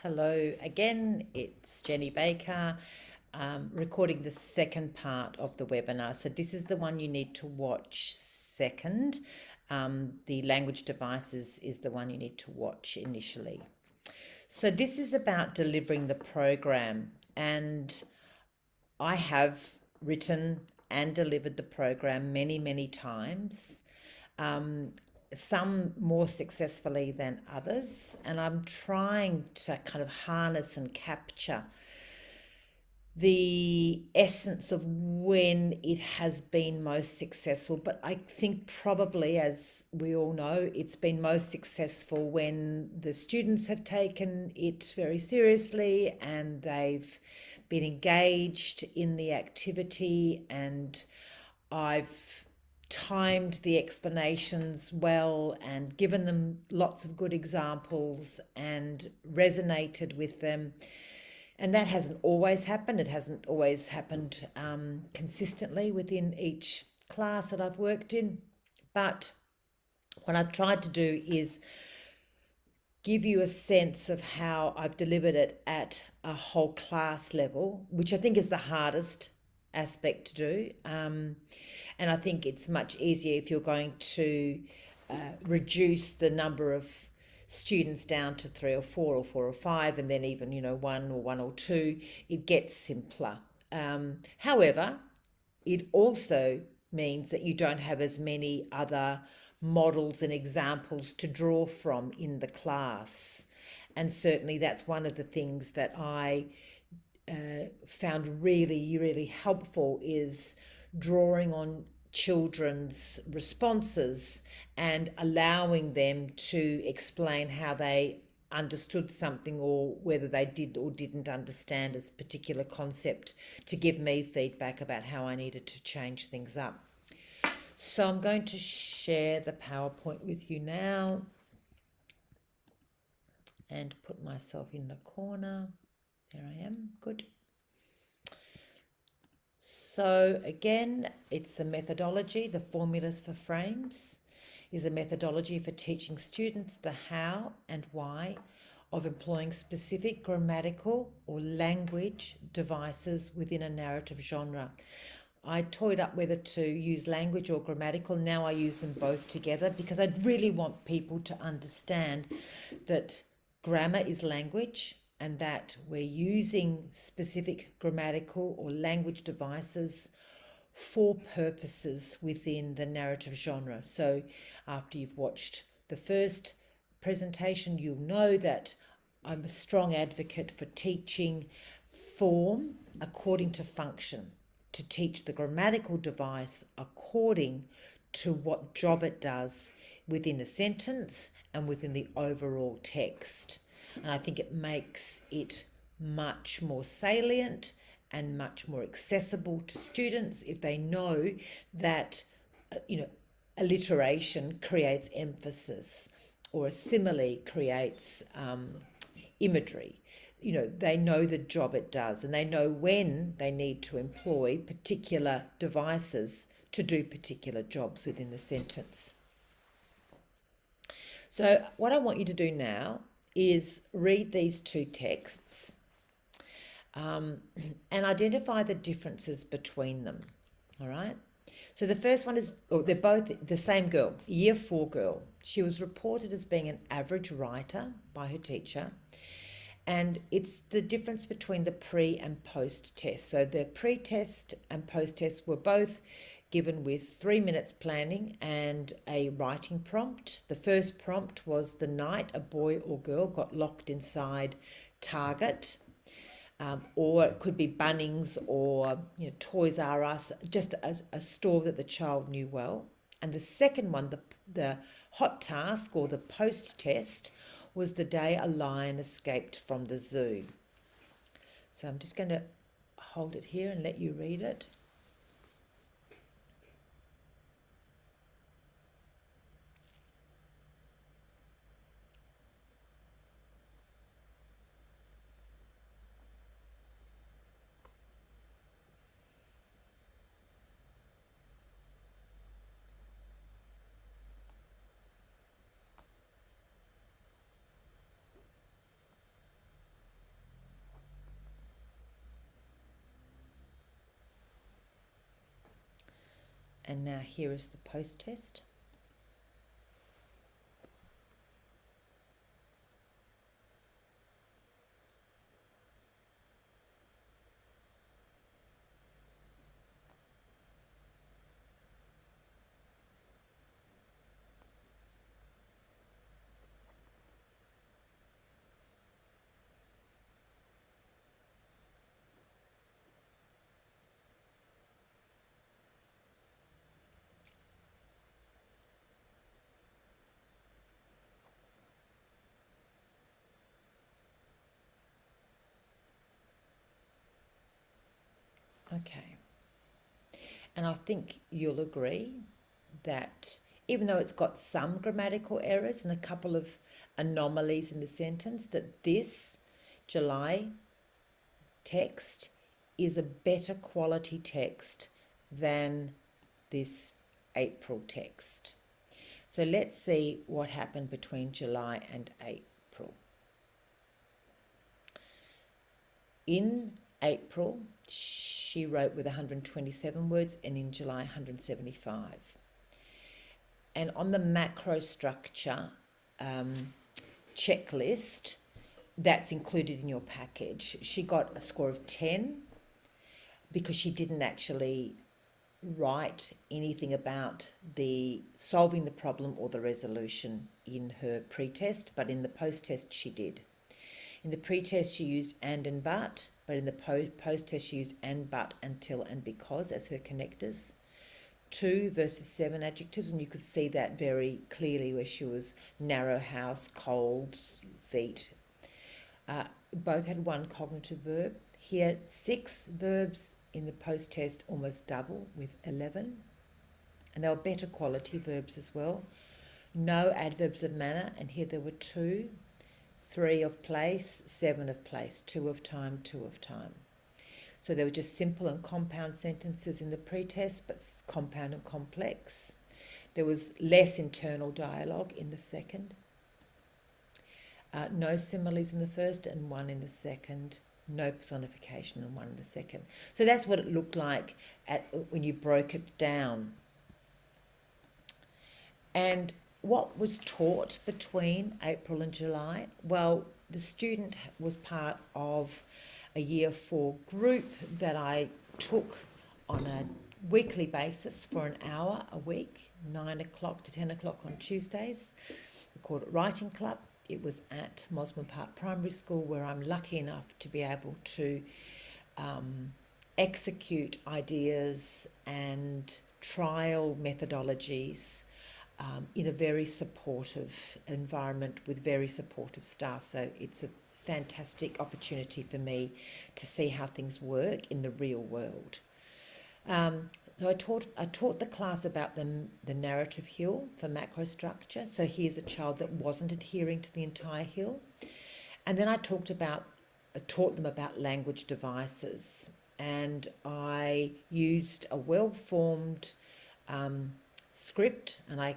Hello again, it's Jenny Baker, recording the second part of the webinar. So this is the one you need to watch second. The language devices is the one you need to watch initially. So this is about delivering the program, and I have written and delivered the program many, many times. Some more successfully than others, and I'm trying to kind of harness and capture the essence of when it has been most successful. But I think probably, as we all know, it's been most successful when the students have taken it very seriously and they've been engaged in the activity, and I've timed the explanations well and given them lots of good examples and resonated with them. And that hasn't always happened. It hasn't always happened consistently within each class that I've worked in. But what I've tried to do is give you a sense of how I've delivered it at a whole class level, which I think is the hardest aspect to do. And I think it's much easier if you're going to reduce the number of students down to three or four or five, and then even, one or two. It gets simpler. However, it also means that you don't have as many other models and examples to draw from in the class. And certainly that's one of the things that I found really, really helpful, is drawing on children's responses and allowing them to explain how they understood something, or whether they did or didn't understand a particular concept, to give me feedback about how I needed to change things up. So I'm going to share the PowerPoint with you now and put myself in the corner. There I am. Good. So again, it's a methodology. The formulas for frames is a methodology for teaching students the how and why of employing specific grammatical or language devices within a narrative genre. I toyed up whether to use language or grammatical. Now I use them both together because I really want people to understand that grammar is language, and that we're using specific grammatical or language devices for purposes within the narrative genre. So after you've watched the first presentation, you'll know that I'm a strong advocate for teaching form according to function, to teach the grammatical device according to what job it does within a sentence and within the overall text. And I think it makes it much more salient and much more accessible to students if they know that, alliteration creates emphasis, or a simile creates imagery. They know the job it does, and they know when they need to employ particular devices to do particular jobs within the sentence. So what I want you to do now is read these two texts and identify the differences between them. All right. So the first one is, they're both the same girl, year 4 girl. She was reported as being an average writer by her teacher. And it's the difference between the pre and post test. So the pre-test and post-test were both given with 3 minutes planning and a writing prompt. The first prompt was the night a boy or girl got locked inside Target, or it could be Bunnings, or Toys R Us, just a store that the child knew well. And the second one, the hot task or the post-test, was the day a lion escaped from the zoo. So I'm just going to hold it here and let you read it. And now here is the post test. Okay. And I think you'll agree that even though it's got some grammatical errors and a couple of anomalies in the sentence, that this July text is a better quality text than this April text. So let's see what happened between July and April. In April, she wrote with 127 words, and in July, 175. And on the macro structure checklist that's included in your package, she got a score of 10 because she didn't actually write anything about the solving the problem or the resolution in her pre-test, but in the post-test she did. In the pre-test she used and but in the post-test she used and, but, until, and because as her connectors. 2 versus 7 adjectives, and you could see that very clearly where she was narrow house, cold feet. Both had 1 cognitive verb. Here 6 verbs in the post-test, almost double with 11. And they were better quality verbs as well. No adverbs of manner, and here there were 2. 3 of place, 7 of place, 2 of time, 2 of time. So they were just simple and compound sentences in the pre-test, but compound and complex. There was less internal dialogue in the second. No similes in the first and 1 in the second. No personification and 1 in the second. So that's what it looked like when you broke it down. And what was taught between April and July? Well, the student was part of a year 4 group that I took on a weekly basis for an hour a week, 9 o'clock to 10 o'clock on Tuesdays. We called it Writing Club. It was at Mosman Park Primary School, where I'm lucky enough to be able to execute ideas and trial methodologies in a very supportive environment with very supportive staff. So it's a fantastic opportunity for me to see how things work in the real world. So I taught the class about the narrative hill for macro structure. So here's a child that wasn't adhering to the entire hill. And then I taught them about language devices. And I used a well-formed script, and I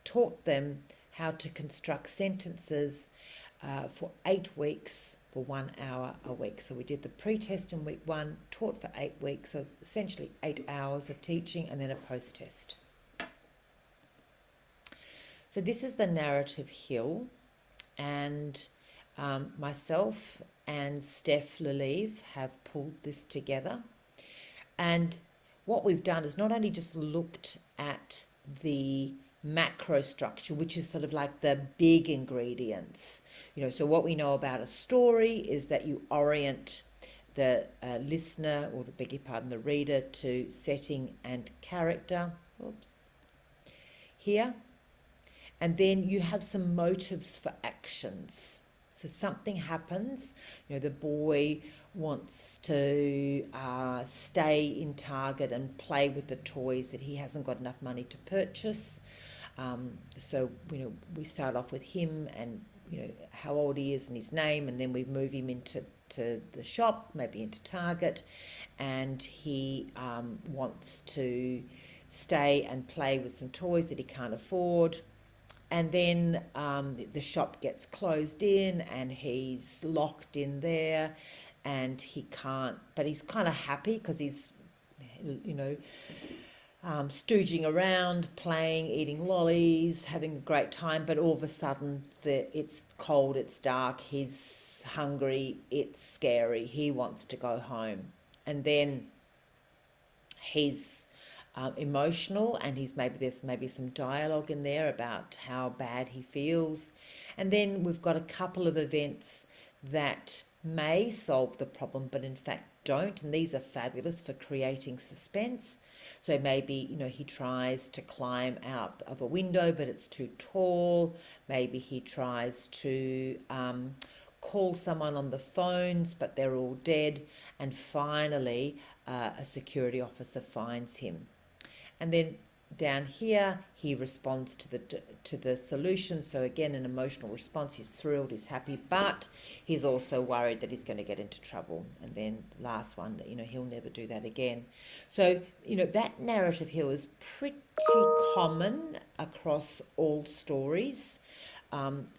taught them how to construct sentences for 8 weeks for 1 hour a week. So we did the pre-test in week 1, taught for 8 weeks, so essentially 8 hours of teaching, and then a post-test. So this is the narrative hill, and myself and Steph Lelieve have pulled this together. And what we've done is not only just looked at the macro structure, which is sort of like the big ingredients. So what we know about a story is that you orient the listener, or the reader, to setting and character. Here. And then you have some motives for actions. So something happens, the boy wants to stay in Target and play with the toys that he hasn't got enough money to purchase. So we start off with him and how old he is and his name, and then we move him into the shop, maybe into Target, and he wants to stay and play with some toys that he can't afford. And then the shop gets closed in and he's locked in there, and he can't, but he's kind of happy because he's, stooging around, playing, eating lollies, having a great time, but all of a sudden it's cold, it's dark, he's hungry, it's scary, he wants to go home. And then he's emotional, and there's maybe some dialogue in there about how bad he feels. And then we've got a couple of events that may solve the problem but in fact don't, and these are fabulous for creating suspense. So maybe he tries to climb out of a window but it's too tall. Maybe he tries to call someone on the phones but they're all dead, and finally a security officer finds him. And then down here he responds to the solution. So again, an emotional response. He's thrilled, he's happy, but he's also worried that he's going to get into trouble. And then last one, that he'll never do that again. So that narrative hill is pretty common across all stories.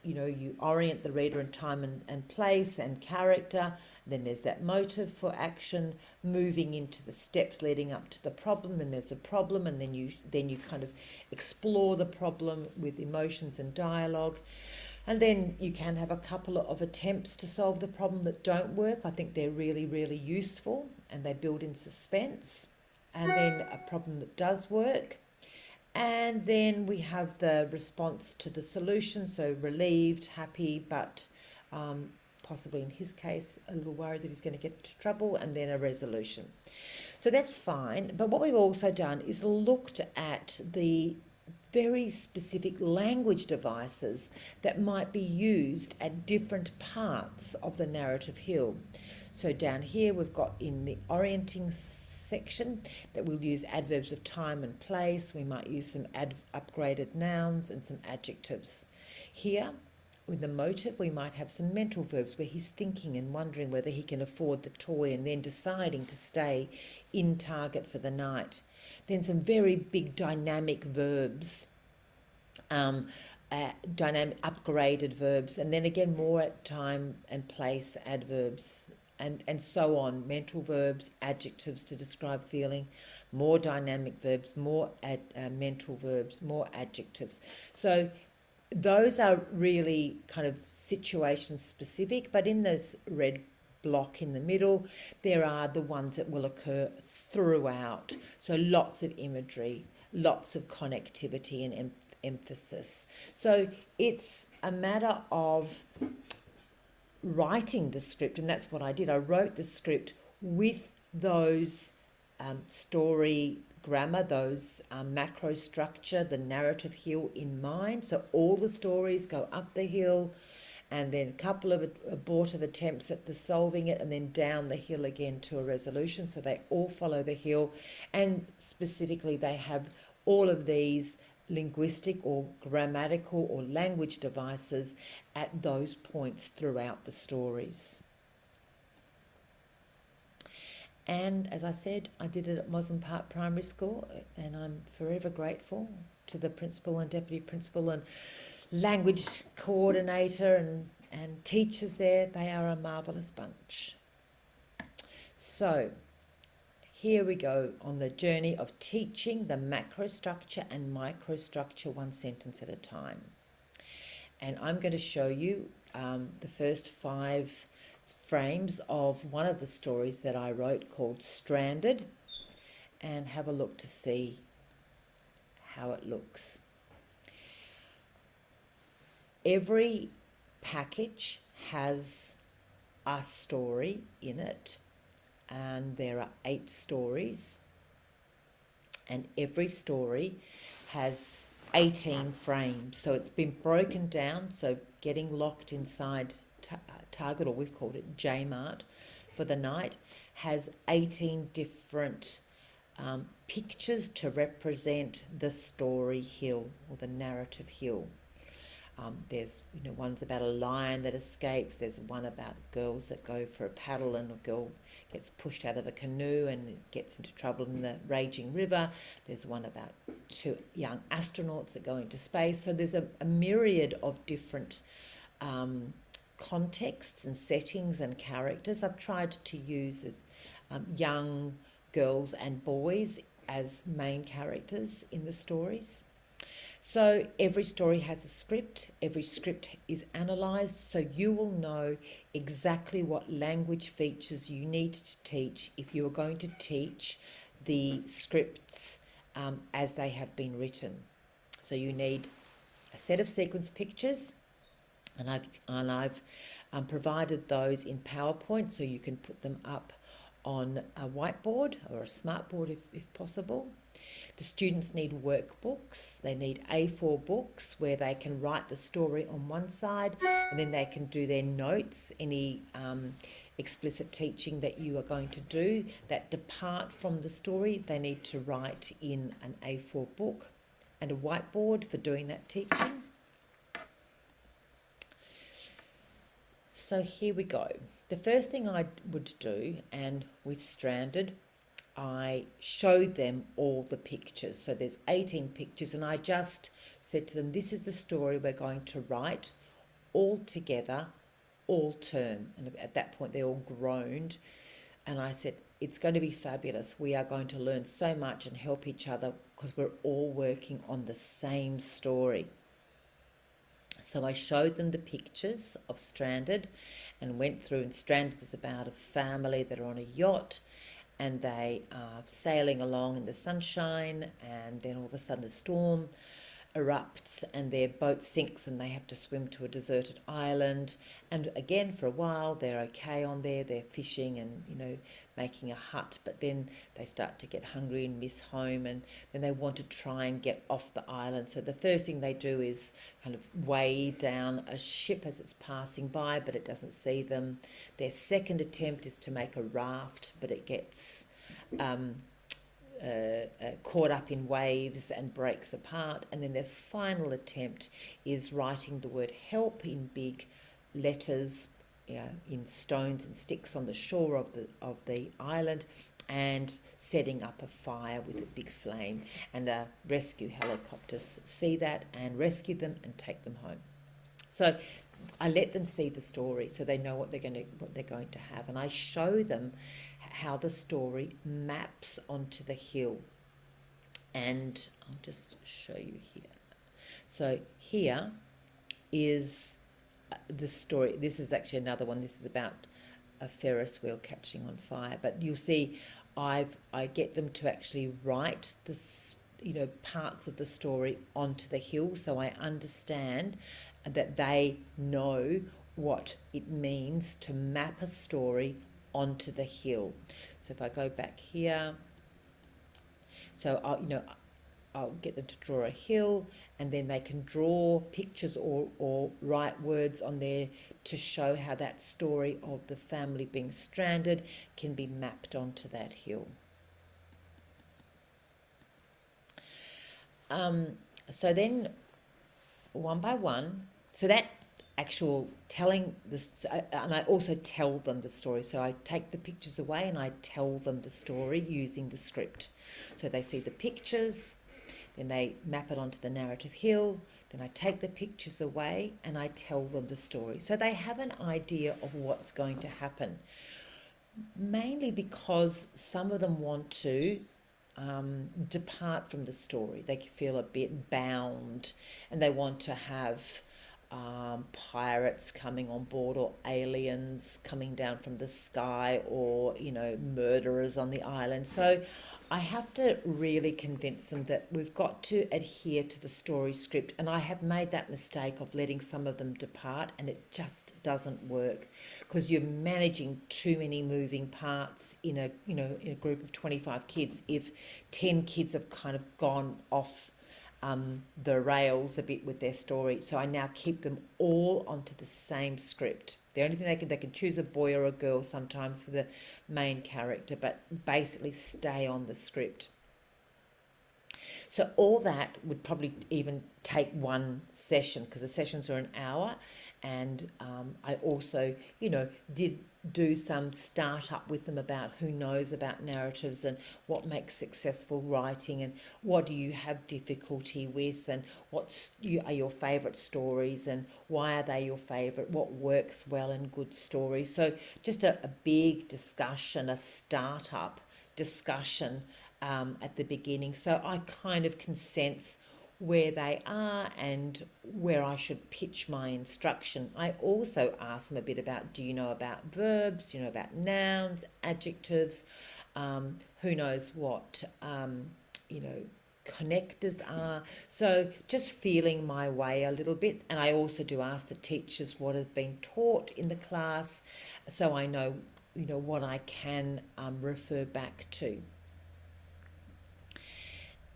You orient the reader in time and place and character. Then there's that motive for action, moving into the steps leading up to the problem. Then there's a problem, and then you kind of explore the problem with emotions and dialogue. And then you can have a couple of attempts to solve the problem that don't work. I think they're really, really useful, and they build in suspense. And then a problem that does work. And then we have the response to the solution, so relieved, happy, but possibly in his case a little worried that he's going to get into trouble, and then a resolution. So that's fine. But what we've also done is looked at the very specific language devices that might be used at different parts of the narrative hill. So down here we've got in the orienting section that we'll use adverbs of time and place. We might use some upgraded nouns and some adjectives. Here with the motive we might have some mental verbs where he's thinking and wondering whether he can afford the toy and then deciding to stay in Target for the night. Then some very big dynamic verbs, dynamic upgraded verbs, and then again more at time and place adverbs, and so on. Mental verbs, adjectives to describe feeling, more dynamic verbs, more mental verbs, more adjectives. So those are really kind of situation specific, but in this red block in the middle, there are the ones that will occur throughout. So lots of imagery, lots of connectivity and emphasis. So it's a matter of writing the script, and that's what I did. I wrote the script with those story grammar, those macro structure, the narrative hill in mind. So all the stories go up the hill, and then a couple of abortive attempts at the solving it, and then down the hill again to a resolution. So they all follow the hill, and specifically they have all of these linguistic or grammatical or language devices at those points throughout the stories. And as I said, I did it at Mosman Park Primary School, and I'm forever grateful to the principal and deputy principal and language coordinator and teachers there. They are a marvellous bunch. So here we go on the journey of teaching the macro structure and micro structure one sentence at a time. And I'm going to show you the first 5 frames of one of the stories that I wrote called Stranded, and have a look to see how it looks. Every package has a story in it, and there are 8 stories, and every story has 18 frames. So it's been broken down, so getting locked inside Target, or we've called it J-Mart for the night, has 18 different pictures to represent the story hill or the narrative hill. There's one's about a lion that escapes. There's one about girls that go for a paddle and a girl gets pushed out of a canoe and gets into trouble in the raging river. There's one about 2 young astronauts that go into space. So there's a myriad of different contexts and settings and characters. I've tried to use as young girls and boys as main characters in the stories. So every story has a script, every script is analysed, so you will know exactly what language features you need to teach if you are going to teach the scripts as they have been written. So you need a set of sequence pictures, and I've provided those in PowerPoint, so you can put them up on a whiteboard or a smartboard if possible. The students need workbooks. They need A4 books where they can write the story on one side, and then they can do their notes, any explicit teaching that you are going to do that depart from the story, they need to write in an A4 book, and a whiteboard for doing that teaching. So here we go. The first thing I would do, and with Stranded, I showed them all the pictures. So there's 18 pictures, and I just said to them, this is the story we're going to write all together, all term. And at that point, they all groaned. And I said, it's going to be fabulous. We are going to learn so much and help each other because we're all working on the same story. So I showed them the pictures of Stranded and went through, and Stranded is about a family that are on a yacht, and they are sailing along in the sunshine, and then all of a sudden a storm erupts and their boat sinks and they have to swim to a deserted island. And again, for a while they're okay on there, they're fishing and making a hut, but then they start to get hungry and miss home, and then they want to try and get off the island. So the first thing they do is kind of wave down a ship as it's passing by, but it doesn't see them. Their second attempt is to make a raft, but it gets caught up in waves and breaks apart. And then their final attempt is writing the word help in big letters, in stones and sticks on the shore of the island, and setting up a fire with a big flame. And rescue helicopters see that and rescue them and take them home. So I let them see the story so they know what they're going to have, and I show them how the story maps onto the hill. And I'll just show you here. So here is the story. This is actually another one. This is about a Ferris wheel catching on fire. But you'll see I get them to actually write this, parts of the story onto the hill, so I understand that they know what it means to map a story onto the hill. So if I go back here, so I'll get them to draw a hill, and then they can draw pictures or write words on there to show how that story of the family being stranded can be mapped onto that hill. So then one by one, so that actual telling this, and I also tell them the story. So I take the pictures away and I tell them the story using the script. So they see the pictures, then they map it onto the narrative hill, then I take the pictures away and I tell them the story. So they have an idea of what's going to happen, mainly because some of them want to depart from the story. They feel a bit bound and they want to have pirates coming on board, or aliens coming down from the sky, or murderers on the island. So I have to really convince them that we've got to adhere to the story script, and I have made that mistake of letting some of them depart, and it just doesn't work because you're managing too many moving parts in a group of 25 kids. If 10 kids have kind of gone off the rails a bit with their story, so I now keep them all onto the same script. The only thing they can choose a boy or a girl sometimes for the main character, but basically stay on the script. So all that would probably even take one session, because the sessions are an hour. And I also, did do some startup with them about who knows about narratives and what makes successful writing, and what do you have difficulty with, and are your favourite stories, and why are they your favourite, what works well in good stories. So just a big discussion, a startup discussion at the beginning. So I kind of can sense where they are and where I should pitch my instruction. I also ask them a bit about, do you know about verbs? Do you know about nouns, adjectives? Who knows what, you know, connectors are. So just feeling my way a little bit. And I also do ask the teachers what has been taught in the class, so I know, you know, what I can refer back to.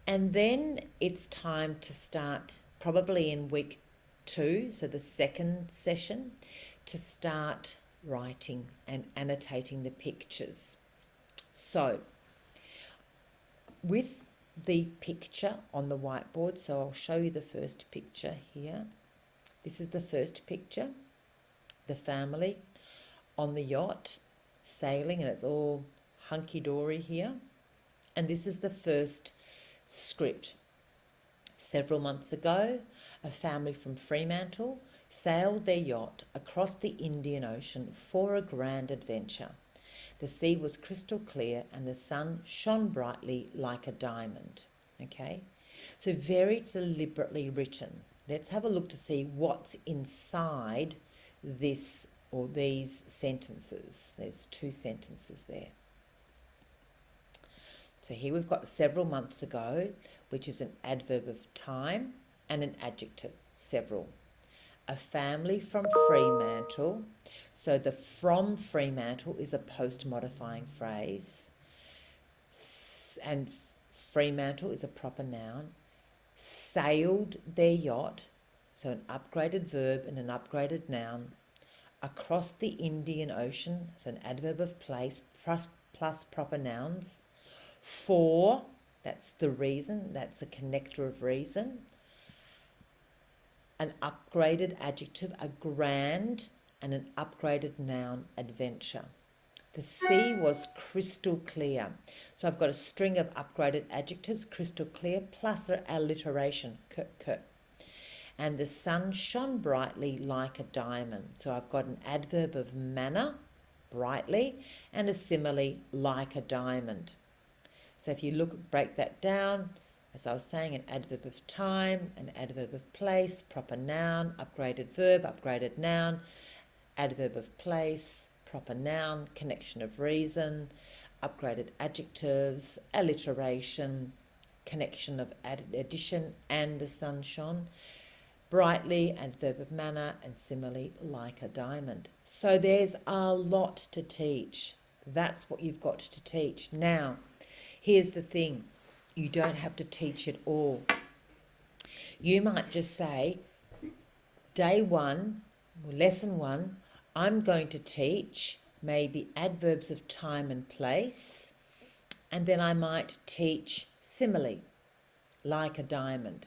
And then it's time to start, probably in week 2, so the second session, to start writing and annotating the pictures. So with the picture on the whiteboard, so I'll show you the first picture here. This is the first picture, the family on the yacht sailing, and it's all hunky-dory here. And this is the first script. Several months ago, a family from Fremantle sailed their yacht across the Indian Ocean for a grand adventure. The sea was crystal clear and the sun shone brightly like a diamond. Okay, so very deliberately written. Let's have a look to see what's inside this or these sentences. There's 2 sentences there. So here we've got several months ago, which is an adverb of time, and an adjective, several. A family from Fremantle. So the from Fremantle is a post-modifying phrase. And Fremantle is a proper noun. Sailed their yacht, so an upgraded verb and an upgraded noun, across the Indian Ocean, so an adverb of place plus proper nouns. For, that's the reason, that's a connector of reason. An upgraded adjective, a grand, and an upgraded noun, adventure. The sea was crystal clear. So I've got a string of upgraded adjectives, crystal clear, plus an alliteration, k. And the sun shone brightly like a diamond. So I've got an adverb of manner, brightly, and a simile, like a diamond. So if you break that down, as I was saying, an adverb of time, an adverb of place, proper noun, upgraded verb, upgraded noun, adverb of place, proper noun, connection of reason, upgraded adjectives, alliteration, connection of addition, and the sun shone brightly, adverb of manner, and simile, like a diamond. So there's a lot to teach. That's what you've got to teach. Now, here's the thing. You don't have to teach it all. You might just say, day 1, lesson 1, I'm going to teach maybe adverbs of time and place, and then I might teach simile, like a diamond.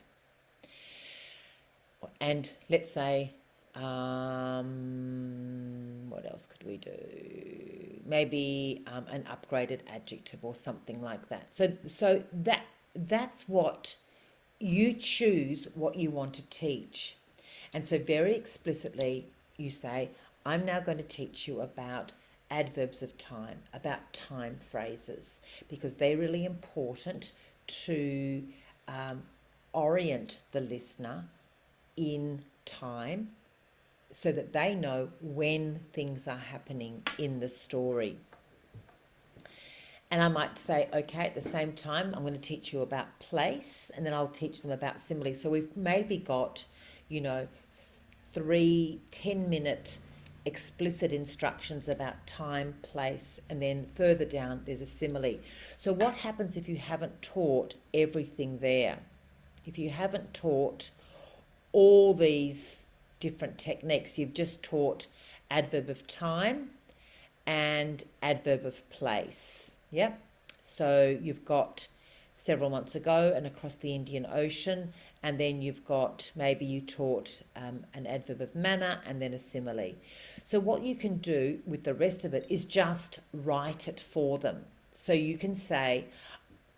And let's say, what else could we do? Maybe an upgraded adjective or something like that. So that's what you choose, what you want to teach. And so very explicitly you say, I'm now going to teach you about adverbs of time, about time phrases, because they're really important to orient the listener in time so that they know when things are happening in the story. And I might say, okay, at the same time, I'm going to teach you about place, and then I'll teach them about simile. So we've maybe got, 3 10-minute explicit instructions about time, place, and then further down there's a simile. So what happens if you haven't taught everything there? If you haven't taught all these different techniques, you've just taught adverb of time and adverb of place. Yep. So you've got several months ago and across the Indian Ocean, and then you've got, maybe you taught an adverb of manner and then a simile. So what you can do with the rest of it is just write it for them. So you can say,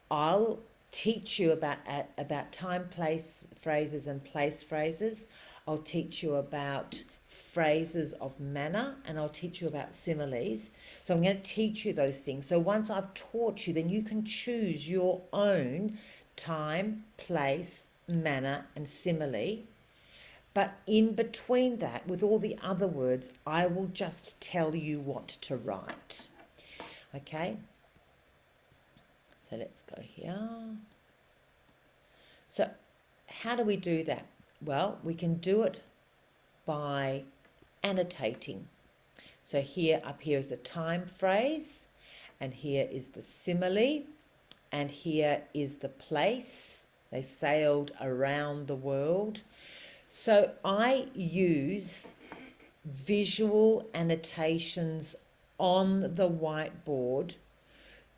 I'll teach you about time, place phrases and place phrases. I'll teach you about phrases of manner, and I'll teach you about similes. So I'm going to teach you those things. So once I've taught you, then you can choose your own time, place, manner, and simile. But in between that, with all the other words, I will just tell you what to write. Okay? So let's go here. So how do we do that? Well, we can do it by annotating. So here, up here is a time phrase, and here is the simile, and here is the place. They sailed around the world. So I use visual annotations on the whiteboard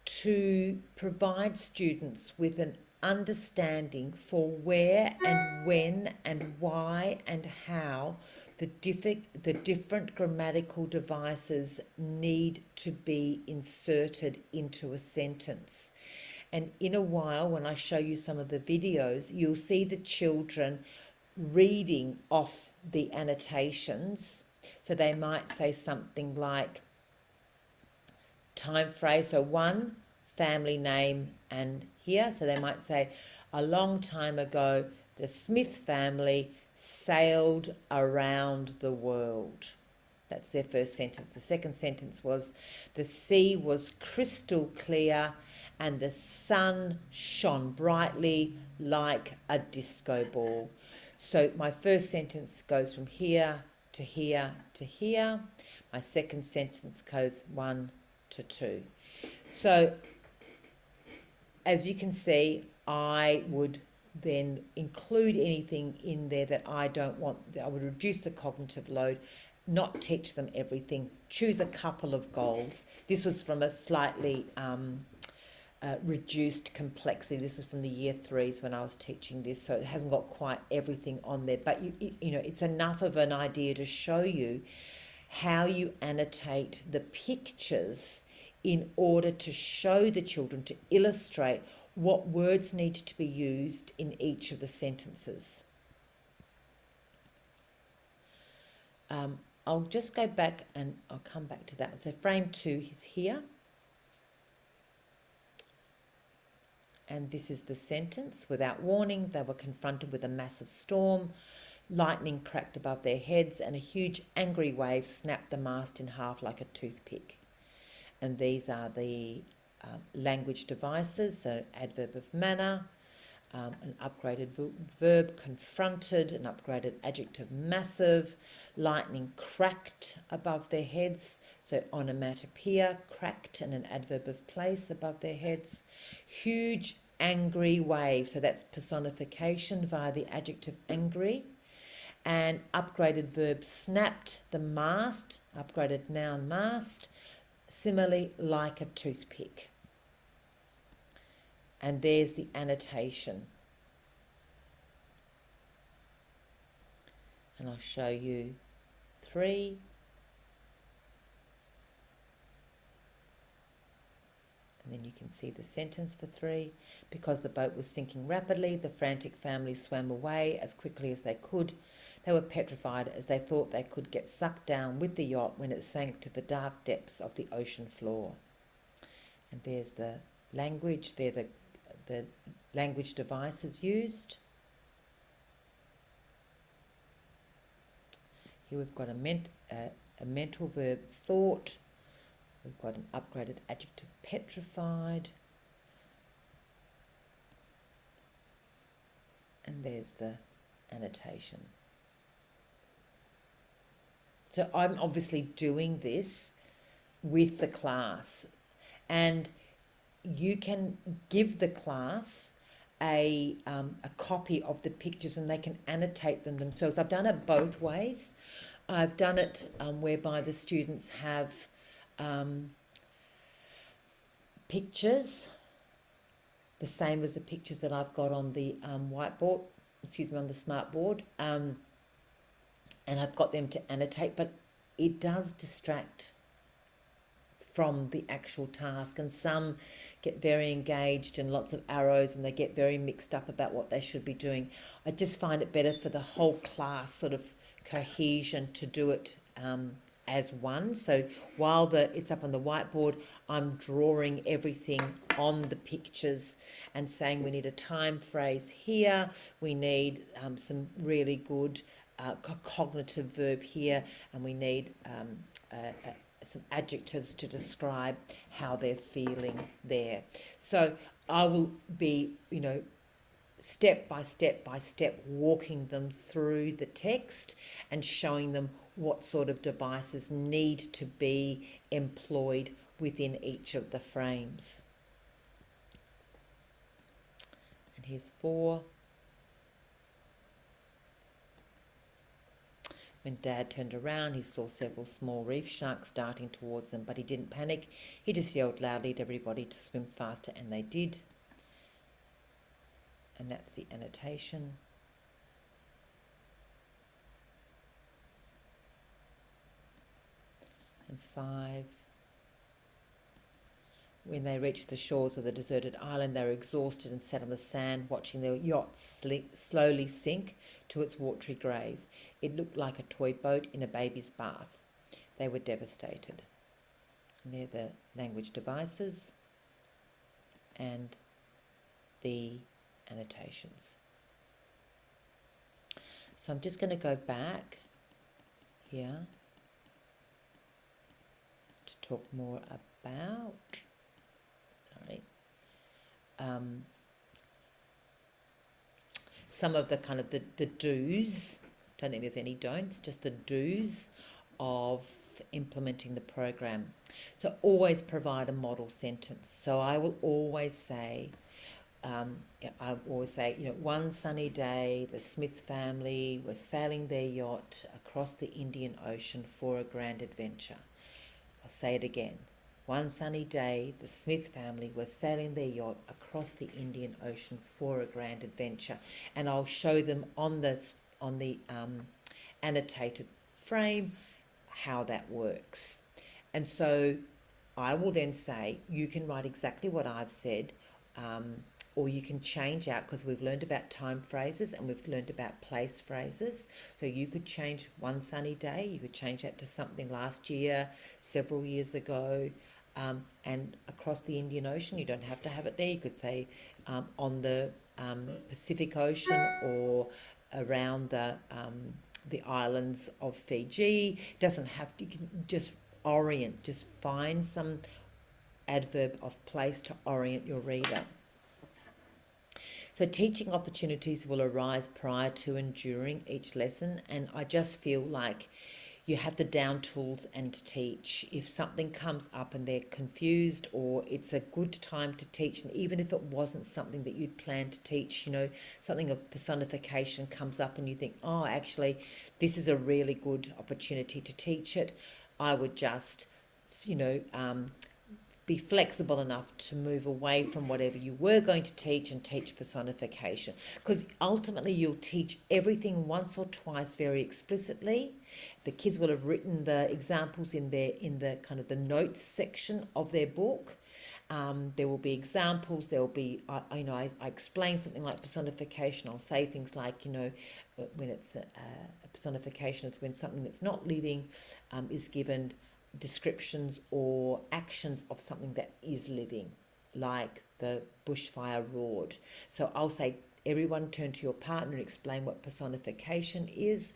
to provide students with an understanding for where and when and why and how the different grammatical devices need to be inserted into a sentence. And in a while, when I show you some of the videos, you'll see the children reading off the annotations. So they might say something like time phrase, so one, family name, and here, so they might say, a long time ago, the Smith family sailed around the world. That's their first sentence. The second sentence was, the sea was crystal clear and the sun shone brightly like a disco ball. So my first sentence goes from here to here to here. My second sentence goes 1 to 2. So as you can see, I would then include anything in there that I don't want. I would reduce the cognitive load, not teach them everything, choose a couple of goals. This was from a slightly reduced complexity. This is from the year 3s when I was teaching this, so it hasn't got quite everything on there, but you know, it's enough of an idea to show you how you annotate the pictures in order to show the children, to illustrate what words need to be used in each of the sentences. I'll just go back and I'll come back to that. So frame 2 is here. And this is the sentence. Without warning, they were confronted with a massive storm. Lightning cracked above their heads and a huge angry wave snapped the mast in half like a toothpick. And these are the language devices, so adverb of manner, an upgraded verb, confronted, an upgraded adjective, massive, lightning cracked above their heads, so onomatopoeia, cracked, and an adverb of place above their heads, huge angry wave, so that's personification via the adjective angry, and upgraded verb snapped, the mast, upgraded noun mast, similarly like a toothpick. And there's the annotation. And I'll show you 3. And then you can see the sentence for 3. Because the boat was sinking rapidly, the frantic family swam away as quickly as they could. They were petrified as they thought they could get sucked down with the yacht when it sank to the dark depths of the ocean floor. And there's the language. They're the language devices used. Here we've got a mental verb thought. We've got an upgraded adjective petrified. And there's the annotation. So I'm obviously doing this with the class, and you can give the class a copy of the pictures and they can annotate them themselves. I've done it both ways. I've done it whereby the students have pictures, the same as the pictures that I've got on the whiteboard, on the smart board, and I've got them to annotate, but it does distract from the actual task, and some get very engaged and lots of arrows and they get very mixed up about what they should be doing. I just find it better for the whole class sort of cohesion to do it as one. So while it's up on the whiteboard, I'm drawing everything on the pictures and saying we need a time phrase here, we need some really good cognitive verb here, and we need some adjectives to describe how they're feeling there. So I will be, step by step by step, walking them through the text and showing them what sort of devices need to be employed within each of the frames. And here's 4. When Dad turned around, he saw several small reef sharks darting towards them, but he didn't panic. He just yelled loudly to everybody to swim faster, and they did. And that's the annotation. And 5. When they reached the shores of the deserted island, they were exhausted and sat on the sand, watching their yacht slowly sink to its watery grave. It looked like a toy boat in a baby's bath. They were devastated. And they're the language devices and the annotations. So I'm just going to go back here to talk more about, some of the kind of the do's. Don't think there's any don'ts, just the do's of implementing the program. So always provide a model sentence. So I will always say, one sunny day, the Smith family were sailing their yacht across the Indian Ocean for a grand adventure. I'll say it again. One sunny day, the Smith family were sailing their yacht across the Indian Ocean for a grand adventure, and I'll show them on the annotated frame how that works. And so I will then say, you can write exactly what I've said, or you can change out, because we've learned about time phrases and we've learned about place phrases. So you could change one sunny day, you could change that to something last year, several years ago, and across the Indian Ocean. You don't have to have it there. You could say on the Pacific Ocean, or around the islands of Fiji. It doesn't have to, you can just orient, just find some adverb of place to orient your reader. So teaching opportunities will arise prior to and during each lesson, and I just feel like you have the down tools and teach. If something comes up and they're confused, or it's a good time to teach, and even if it wasn't something that you'd planned to teach, something of personification comes up and you think, oh, actually, this is a really good opportunity to teach it, I would just, be flexible enough to move away from whatever you were going to teach and teach personification, because ultimately you'll teach everything once or twice very explicitly. The kids will have written the examples in the kind of the notes section of their book. There will be examples. There will be, I explain something like personification. I'll say things like, when it's a personification, it's when something that's not living is given descriptions or actions of something that is living, like the bushfire roared. So I'll say, everyone turn to your partner and explain what personification is.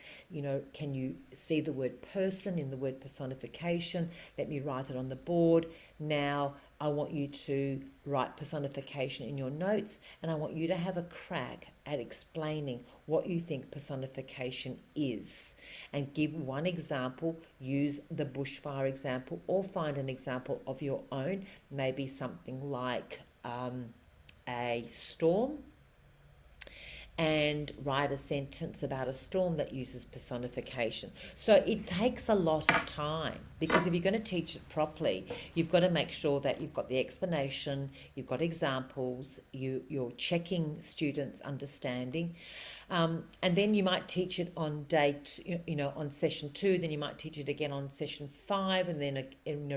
Can you see the word person in the word personification? Let me write it on the board. Now I want you to write personification in your notes, and I want you to have a crack at explaining what you think personification is, and give one example. Use the bushfire example, or find an example of your own, maybe something like a storm, and write a sentence about a storm that uses personification. So it takes a lot of time, because if you're going to teach it properly, you've got to make sure that you've got the explanation, you've got examples, you're checking students' understanding, and then you might teach it on on session 2, then you might teach it again on session 5, and then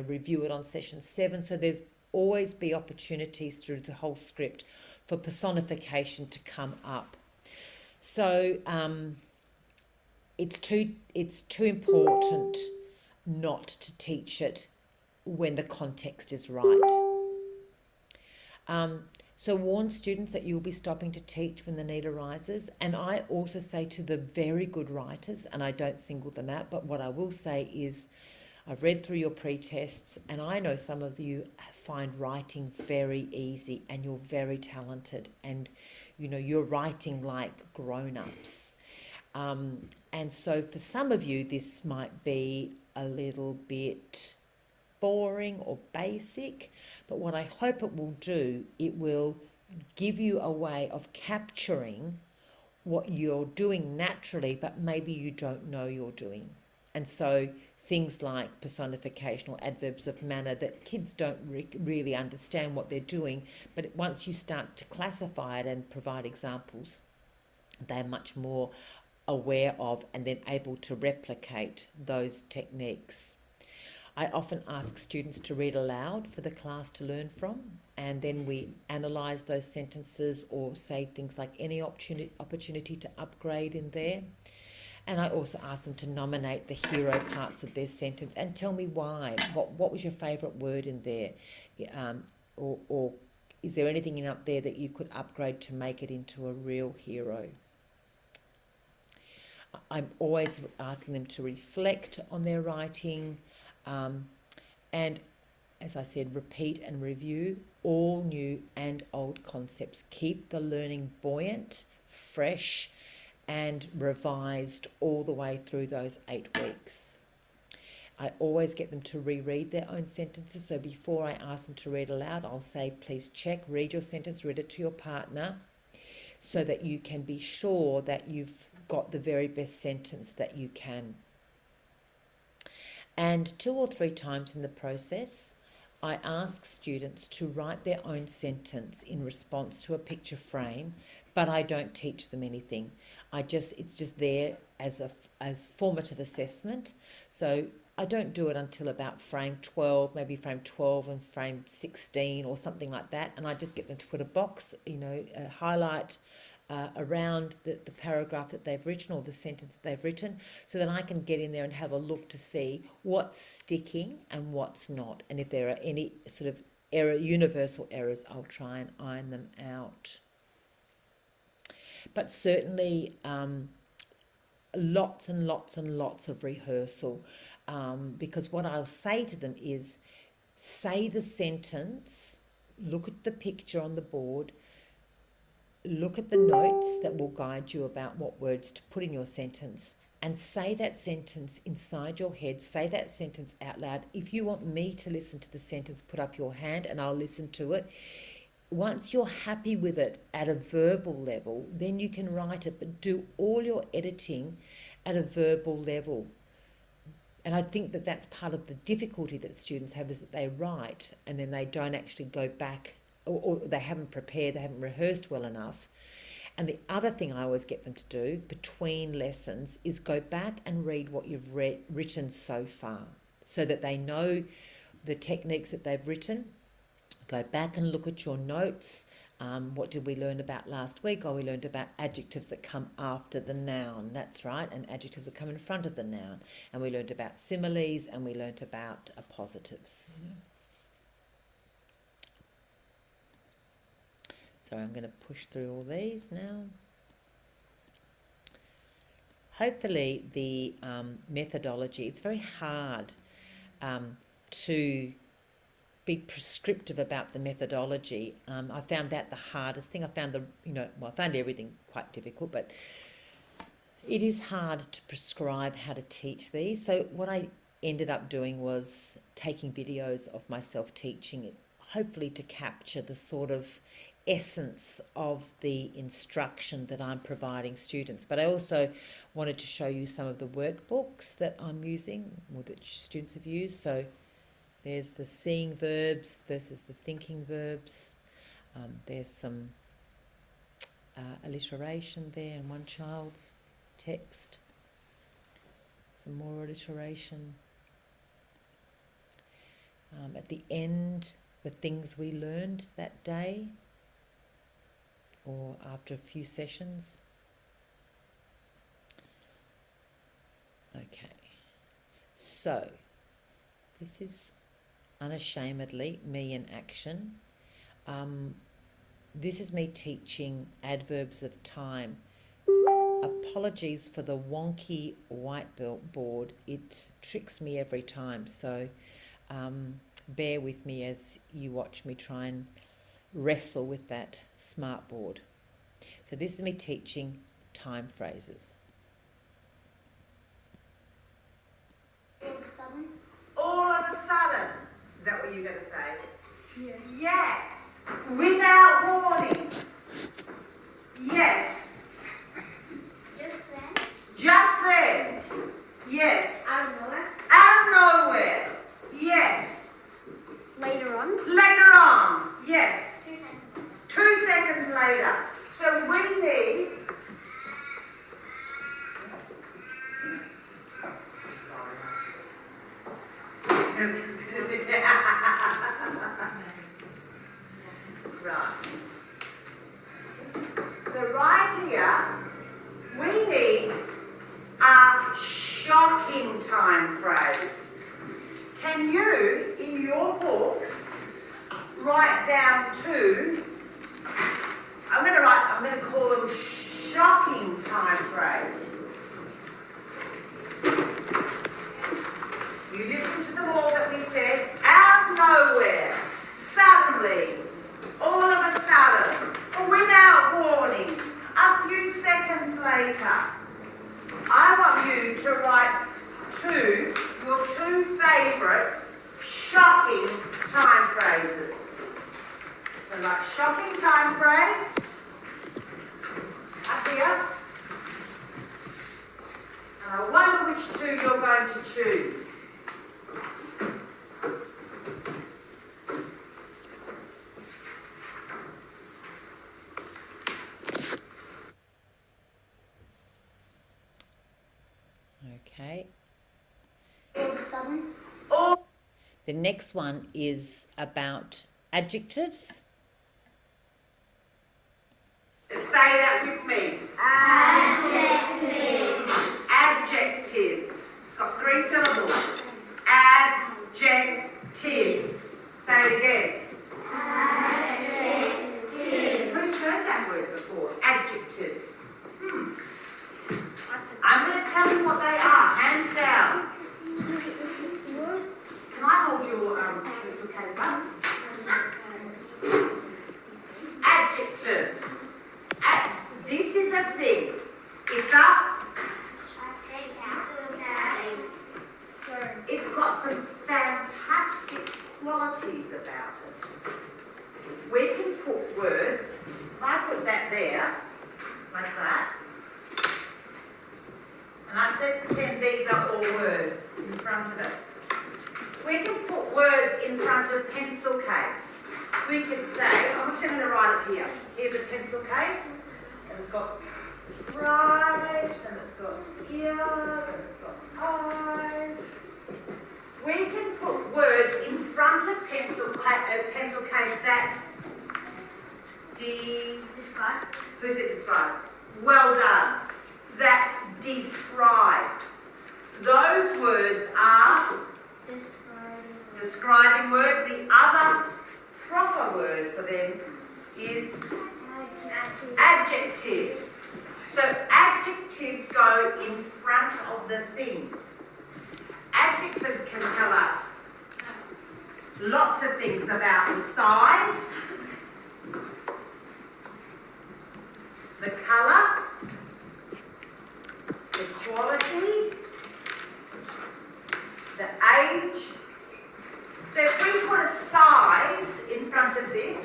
review it on session 7. So there's always be opportunities through the whole script for personification to come up. So it's too important not to teach it when the context is right. Um, so warn students that you'll be stopping to teach when the need arises. And I also say to the very good writers, and I don't single them out, but what I will say is I've read through your pre-tests, and I know some of you find writing very easy, and you're very talented, and you're writing like grown-ups. And so for some of you, this might be a little bit boring or basic, but what I hope it will do, it will give you a way of capturing what you're doing naturally, but maybe you don't know you're doing. And so things like personification or adverbs of manner that kids don't really understand what they're doing, but once you start to classify it and provide examples, they're much more aware of and then able to replicate those techniques. I often ask students to read aloud for the class to learn from, and then we analyse those sentences or say things like any opportunity to upgrade in there. And I also ask them to nominate the hero parts of their sentence and tell me why. What was your favourite word in there? Or is there anything in up there that you could upgrade to make it into a real hero? I'm always asking them to reflect on their writing, and as I said, repeat and review all new and old concepts. Keep the learning buoyant, fresh, and revised all the way through those 8 weeks. I always get them to reread their own sentences. So before I ask them to read aloud, I'll say, please check, read your sentence, read it to your partner, so that you can be sure that you've got the very best sentence that you can. And 2 or 3 times in the process, I ask students to write their own sentence in response to a picture frame, but I don't teach them anything. It's just there as formative assessment. So I don't do it until about frame 12, maybe frame 12 and frame 16 or something like that. And I just get them to put a box, highlight around the paragraph that they've written or the sentence that they've written, so that I can get in there and have a look to see what's sticking and what's not. And if there are any sort of universal errors, I'll try and iron them out. But certainly lots and lots and lots of rehearsal, because what I'll say to them is, say the sentence, look at the picture on the board, look at the notes that will guide you about what words to put in your sentence, and say that sentence inside your head. Say that sentence out loud. If you want me to listen to the sentence, put up your hand and I'll listen to it. Once you're happy with it at a verbal level, then you can write it, but do all your editing at a verbal level. And I think that that's part of the difficulty that students have, is that they write and then they don't actually go back, or they haven't prepared, they haven't rehearsed well enough. And the other thing I always get them to do between lessons is go back and read what you've written so far, so that they know the techniques that they've written. Go back and look at your notes. What did we learn about last week? We learned about adjectives that come after the noun. That's right, and adjectives that come in front of the noun. And we learned about similes, and we learned about appositives. So I'm going to push through all these now. Hopefully the methodology, it's very hard to be prescriptive about the methodology. I found that the hardest thing. I found I found everything quite difficult, but it is hard to prescribe how to teach these. So what I ended up doing was taking videos of myself teaching it, hopefully to capture the sort of essence of the instruction that I'm providing students. But I also wanted to show you some of the workbooks that I'm using, or that students have used. So there's the seeing verbs versus the thinking verbs. There's some alliteration there in one child's text. Some more alliteration. At the end, the things we learned that day, or after a few sessions. Okay, so this is unashamedly me in action. This is me teaching adverbs of time. Apologies for the wonky whiteboard. It tricks me every time, so bear with me as you watch me try and wrestle with that smartboard. So this is me teaching time phrases. All of a sudden. Is that what you're going to say? Yeah. Yes. Without warning. Yes. Just then? Just then. Yes. Out of nowhere? Out of nowhere. Yes. Later on? Later on. Yes. 2 seconds. 2 seconds later. So we need... Right. So right here, we need a shocking time phrase. Can you, in your books, write down two? I'm going to call them shocking time phrase. You listen to them all that we said. Out of nowhere, suddenly, all of a sudden, without warning, a few seconds later. I want you to write your two favourite shocking time phrases. So like shocking time phrase, up here. And I wonder which two you're going to choose. Okay. All of a sudden? The next one is about adjectives. Say that with me. Adjectives. Adjectives. Got 3 syllables. Adjectives. Say it again. Adjectives. Who's heard that word before? Adjectives. I'm going to tell you what they are, hands down. Can I hold your pencil case up? Adjectives. This is a thing. It's It's got some fantastic qualities about it. We can put words, if I put that there, like that, and let's pretend these are all words in front of it. We can put words in front of pencil case. We could say, I'm actually going to write it here. Here's a pencil case, and it's got stripes, and it's got ears, and it's got eyes. We can put words in front of pencil case that describe. Who's it describe? Well done. That describe. Those words are describing words. The other proper word for them is adjectives. So adjectives go in front of the thing. Adjectives can tell us lots of things about the size, the colour, the quality, the age. So if we put a size in front of this,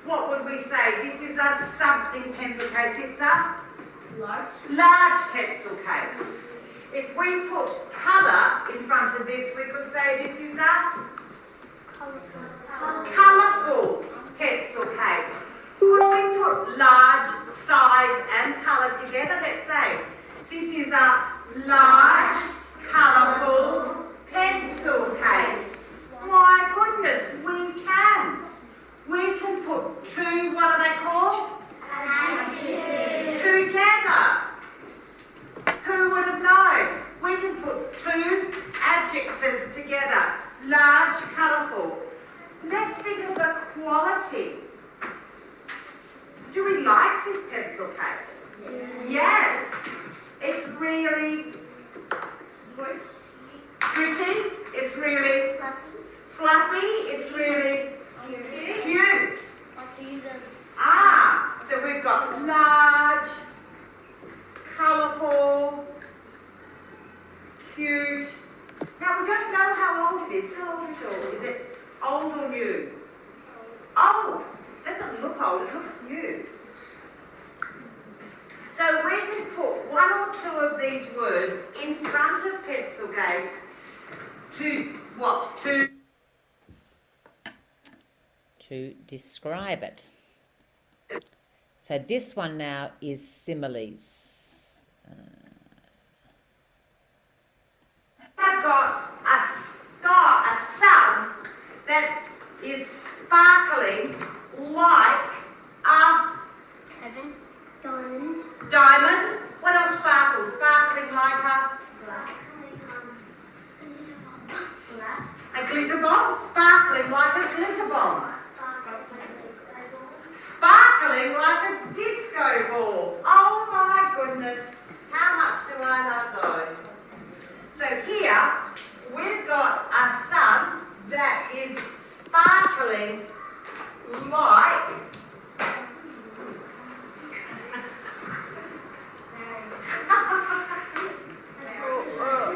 what would we say? This is a something pencil case. It's a large pencil case. If we put colour in front of this, we could say this is a colourful pencil case. Could we put large, size and colour together? Let's say this is a large, colourful pencil case. My goodness, we can. We can put two, what are they called? Adjectives. Together. Who two adjectives together. Large, colourful. Let's think of the quality. Do we like this pencil case? Yes. It's really pretty. It's really fluffy. It's really cute. Ah, so we've got large, colourful, cute. Now we don't know how old it is. How old is it? Is it old or new? Old. Doesn't look old, it looks new. So we can put one or two of these words in front of pencil case to what? To describe it. So this one now is similes. I've got a sun that is sparkling like a Heaven. Diamond. diamond. What else sparkles? Sparkling like a glitter bomb. Sparkling like a glitter bomb. Sparkling like a disco ball. Oh my goodness. How much do I love those? So here we've got a sun that is sparkling like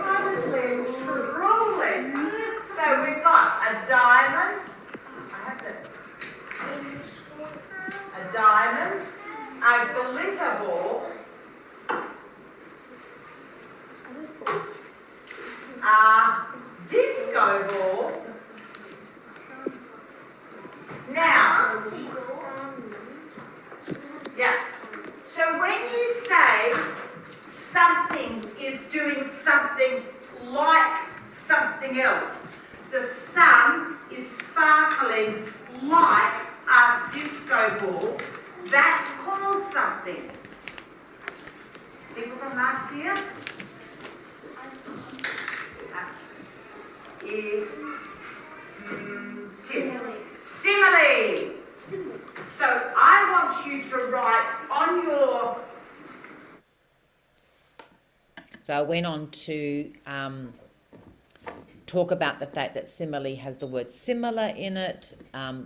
honestly truly. So we've got a diamond. A diamond, a glitter ball, a disco ball. Now, yeah. So when you say something is doing something like something else, the sun is sparkling like a disco ball, that's called something. People from last year? Simile. So I want you to write on your... So I went on to talk about the fact that simile has the word similar in it,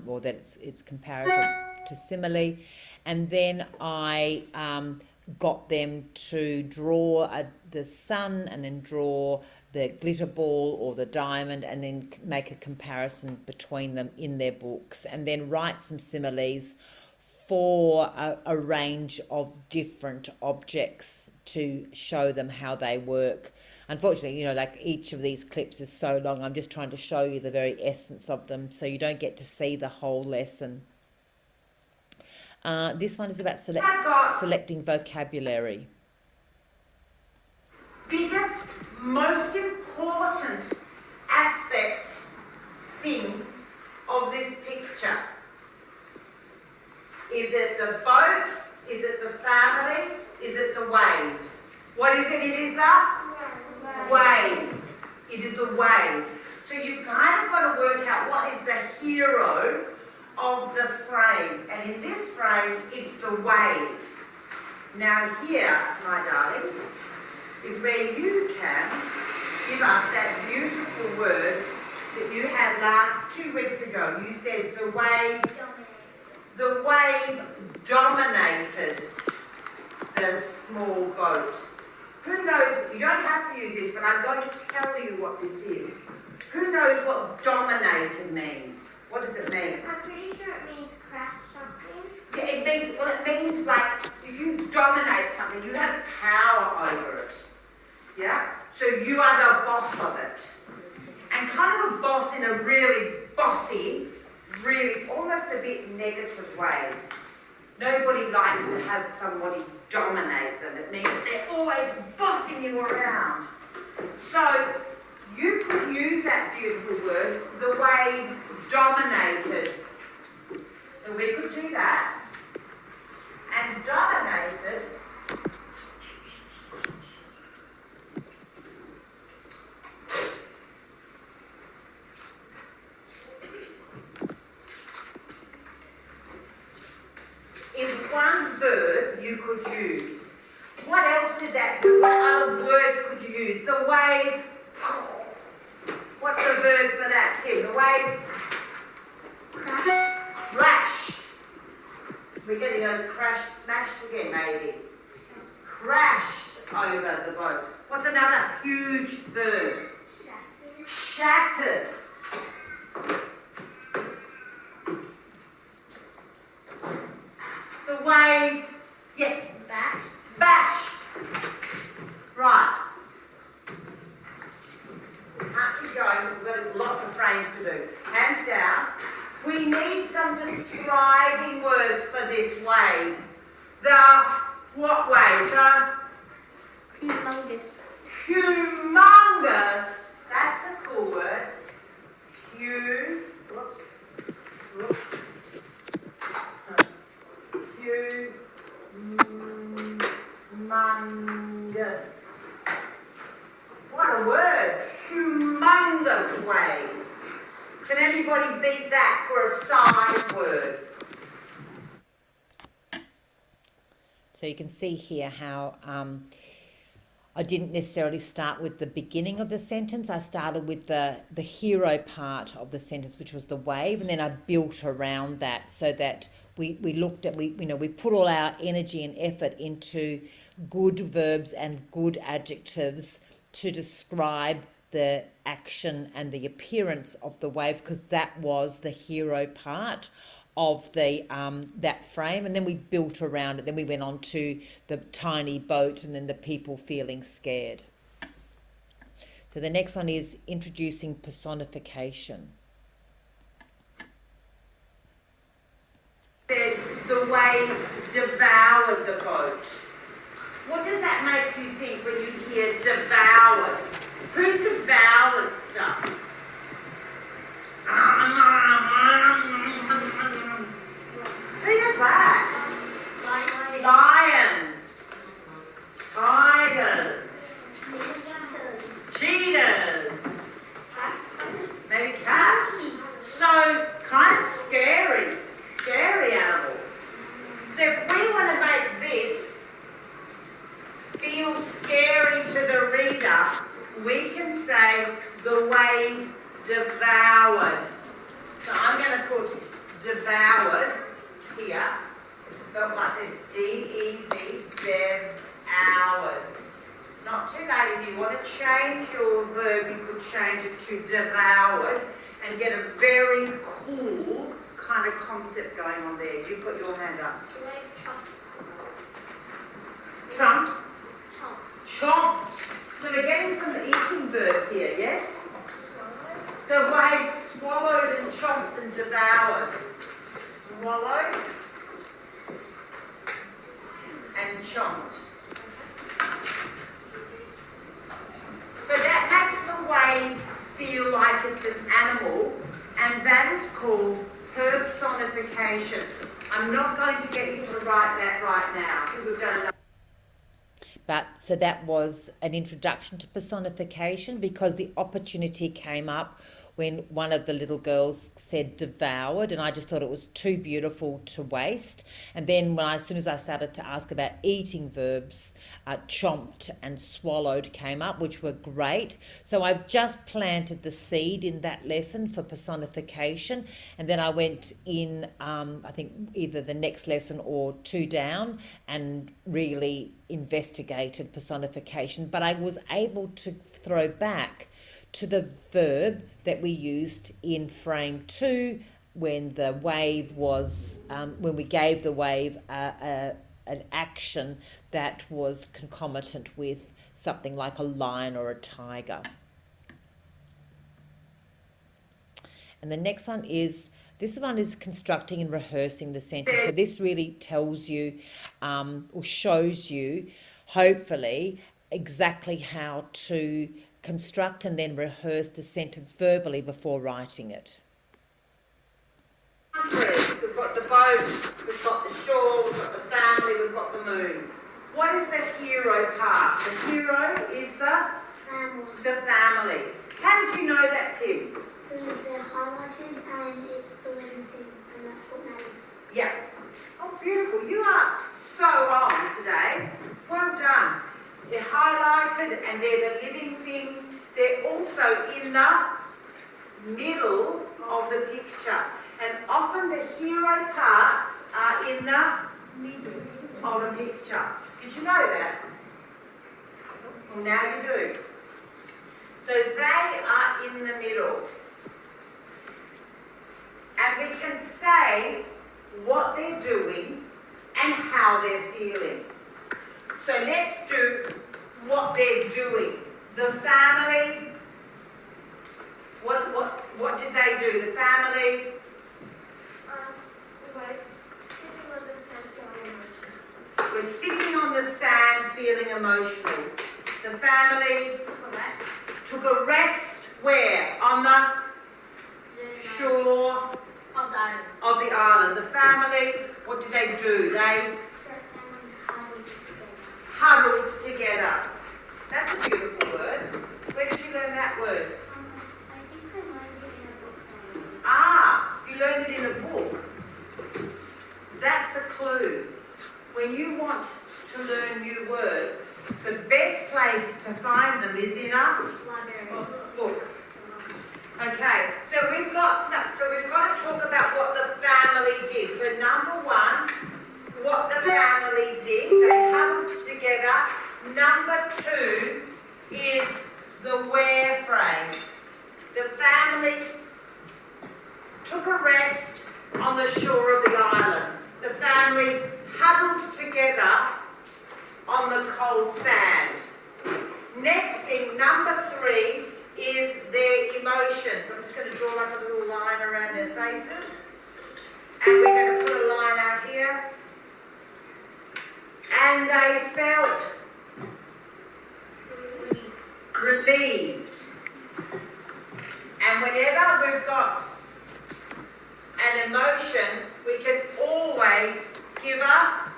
or that it's comparative to simile, and then I got them to draw the sun and then draw the glitter ball or the diamond and then make a comparison between them in their books, and then write some similes for a range of different objects to show them how they work. Unfortunately, like each of these clips is so long, I'm just trying to show you the very essence of them so you don't get to see the whole lesson. This one is about selecting vocabulary. Biggest, most important aspect thing of this picture. Is it the boat? Is it the family? Is it the wave? What is it? It is the wave. It is the wave. So you've kind of got to work out what is the hero of the frame. And in this frame, it's the wave. Now here, my darling, is where you can give us that beautiful word that you had 2 weeks ago. You said the wave dominated the small boat. Who knows, you don't have to use this, but I'm going to tell you what this is. Who knows what dominated means? What does it mean? I'm pretty sure it means craft something. Yeah, it means like if you dominate something, you have power over it. Yeah? So you are the boss of it. And kind of a boss in a really bossy, really almost a bit negative way. Nobody likes to have somebody dominate them. It means that they're always bossing you around. So you could use that beautiful word, the wave dominated. So we could do that. And dominated could use? What else did that do? What other words could you use? The wave. What's a verb for that, Tim? The wave. Crashed. We're getting those crashed, smashed again, maybe. Crashed over the boat. What's another huge verb? Shattered. The wave, yes, bashed. Right. Can't keep going, we've got lots of frames to do. Hands down. We need some describing words for this wave. The what wave? The Humongous. humongous. That's a cool word. Humongous. What a word. Humongous wave. Can anybody beat that for a size word? So you can see here how I didn't necessarily start with the beginning of the sentence. I started with the hero part of the sentence, which was the wave, and then I built around that so that we looked at, we put all our energy and effort into good verbs and good adjectives to describe the action and the appearance of the wave, because that was the hero part of the that frame, and then we built around it. Then we went on to the tiny boat and then the people feeling scared. So the next one is introducing personification. Said the wave devoured the boat. What does that make you think when you hear devoured? Who devours stuff? Who does that? Lions, tigers, cheetahs, maybe cats. So kind of scary animals. So if we want to make this feel scary to the reader, we can say the wave devoured. So I'm going to put devoured here. It's spelled like this, D-E-V, devoured. It's not too late. If you want to change your verb, you could change it to devoured and get a very cool kind of concept going on there. You've got your hand up. Trumped. Chomped. So we're getting some eating verbs here, yes? The wave swallowed and chomped and devoured. Swallowed and chomped. So that makes the wave feel like it's an animal, and that is called personification. I'm not going to get you to write that right now. I think we've done enough. But so that was an introduction to personification, because the opportunity came up when one of the little girls said devoured, and I just thought it was too beautiful to waste. And then as soon as I started to ask about eating verbs, chomped and swallowed came up, which were great. So I've just planted the seed in that lesson for personification, and then I went in, I think either the next lesson or two down, and really investigated personification. But I was able to throw back to the verb that we used in frame 2 when the wave was, when we gave the wave an action that was concomitant with something like a lion or a tiger. And the next one is, this one is constructing and rehearsing the sentence. So this really tells you or shows you, hopefully, exactly how to construct and then rehearse the sentence verbally before writing it. We've got the boat, we've got the shore, we've got the family, we've got the moon. What is the hero part? The hero is the family. How did you know that, Tim? Because they're highlighted and it's the living thing, and that's what matters. Yeah. Oh, beautiful. You are so on today. today. Well done. They're highlighted and they're the living thing. They're also in the middle of the picture. And often the hero parts are in the middle of a picture. Did you know that? Well, now you do. So they are in the middle. And we can say what they're doing and how they're feeling. So let's do what they're doing. The family, what did they do? The family, we're sitting on the sand feeling emotional. The family took a rest where? On the shore of the island. The family, what did they do? They huddled together. That's a beautiful word. Where did you learn that word? I think I learned it in a book. Ah, you learned it in a book. That's a clue. When you want to learn new words, the best place to find them is in a book. Okay, so we've got to talk about what the family did. So number one, what the family did, they huddled together. Number two is the where phrase. The family took a rest on the shore of the island. The family huddled together on the cold sand. Next thing, number three, is their emotions. I'm just going to draw like a little line around their faces. And we're going to put a line out here. And they felt relieved. And whenever we've got an emotion, we can always give up.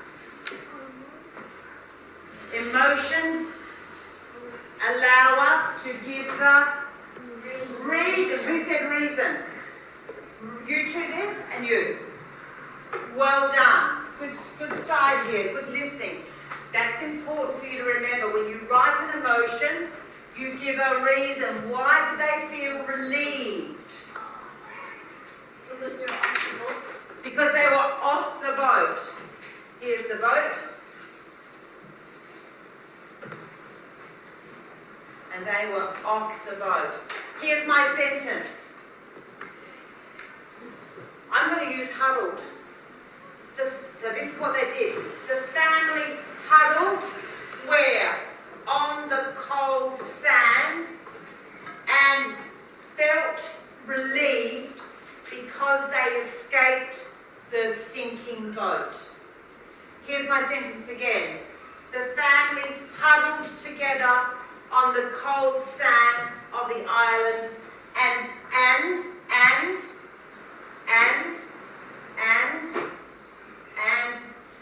Emotions allow us to give the reason. Who said reason? You two did? And you? Well done. Good side here. Good listening. That's important for you to remember. When you write an emotion, you give a reason. Why did they feel relieved? Because they're off the boat. Because they were off the boat. Here's the boat. And they were off the boat. Here's my sentence. I'm going to use huddled. So this is what they did. The family huddled where? On the cold sand and felt relieved because they escaped the sinking boat. Here's my sentence again. The family huddled together on the cold sand of the island and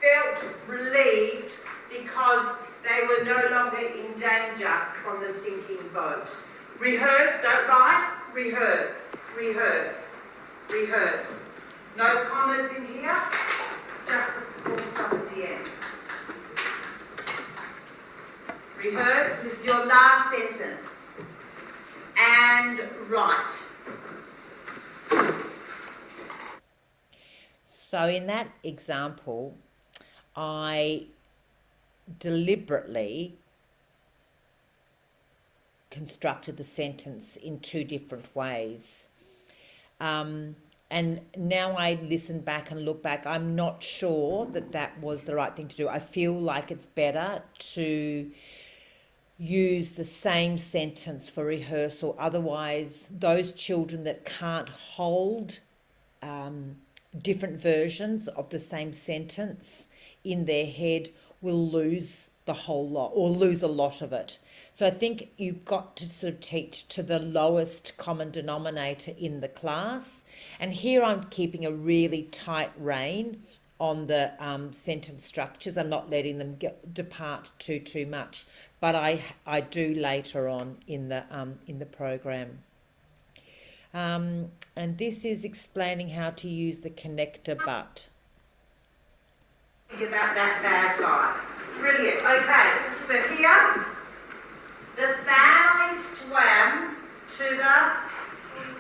felt relieved because they were no longer in danger from the sinking boat. Rehearse, don't write, rehearse, rehearse, rehearse. No commas in here, just a full stop at the end. Rehearse, this is your last sentence. And write. So in that example, I deliberately constructed the sentence in two different ways. And now I listen back and look back, I'm not sure that that was the right thing to do. I feel like it's better to use the same sentence for rehearsal. Otherwise, those children that can't hold different versions of the same sentence in their head will lose the whole lot or lose a lot of it. So I think you've got to sort of teach to the lowest common denominator in the class. And here I'm keeping a really tight rein on the sentence structures. I'm not letting them depart too much, but I do later on in the program. And this is explaining how to use the connector but. Think about that bad guy. Brilliant. Okay. So here, the family swam to the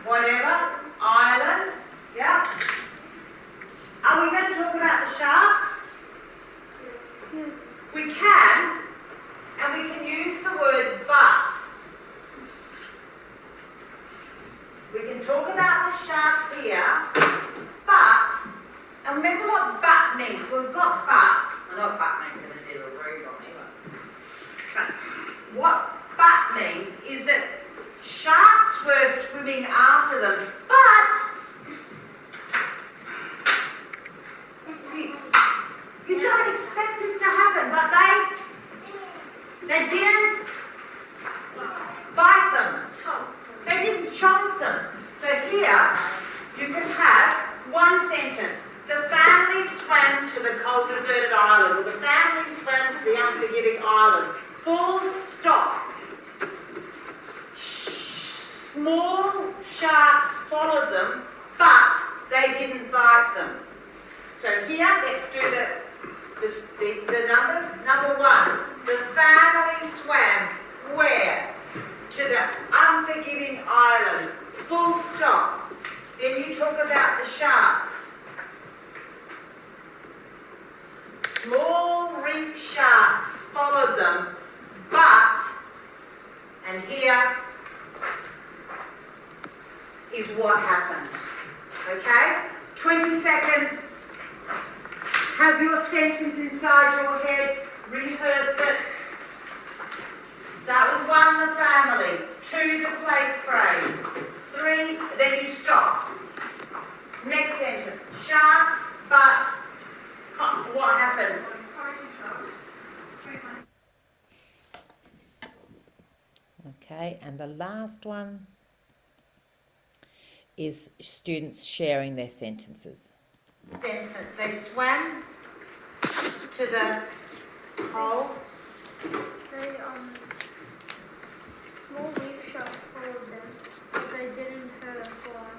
whatever island. Yeah. Are we going to talk about the sharks? Yes. We can, and we can use the word but. We can talk about the sharks here, but, and remember what but means. We've got but. I know what but means, and it did a rude on me, but what but means is that sharks were swimming after them, but you don't expect this to happen, but they didn't bite them. They didn't chomp them. So here you can have one sentence. The family swam to the cold deserted island, or the family swam to the unforgiving island. Full stop. Small sharks followed them, but they didn't bite them. So here, let's do the numbers. Number one, the family swam where? To the unforgiving island. Full stop. Then you talk about the sharks. Small reef sharks followed them, but, and here is what happened. Okay? 20 seconds. Have your sentence inside your head. Rehearse it. Start with one, the family. Two, the place phrase. Three, then you stop. Next sentence. Sharks, but what happened? Sorry to interrupt. Okay, and the last one is students sharing their sentences. Sentence. They swam to the hole. They, small reef sharks followed them, but they didn't hurt a fly.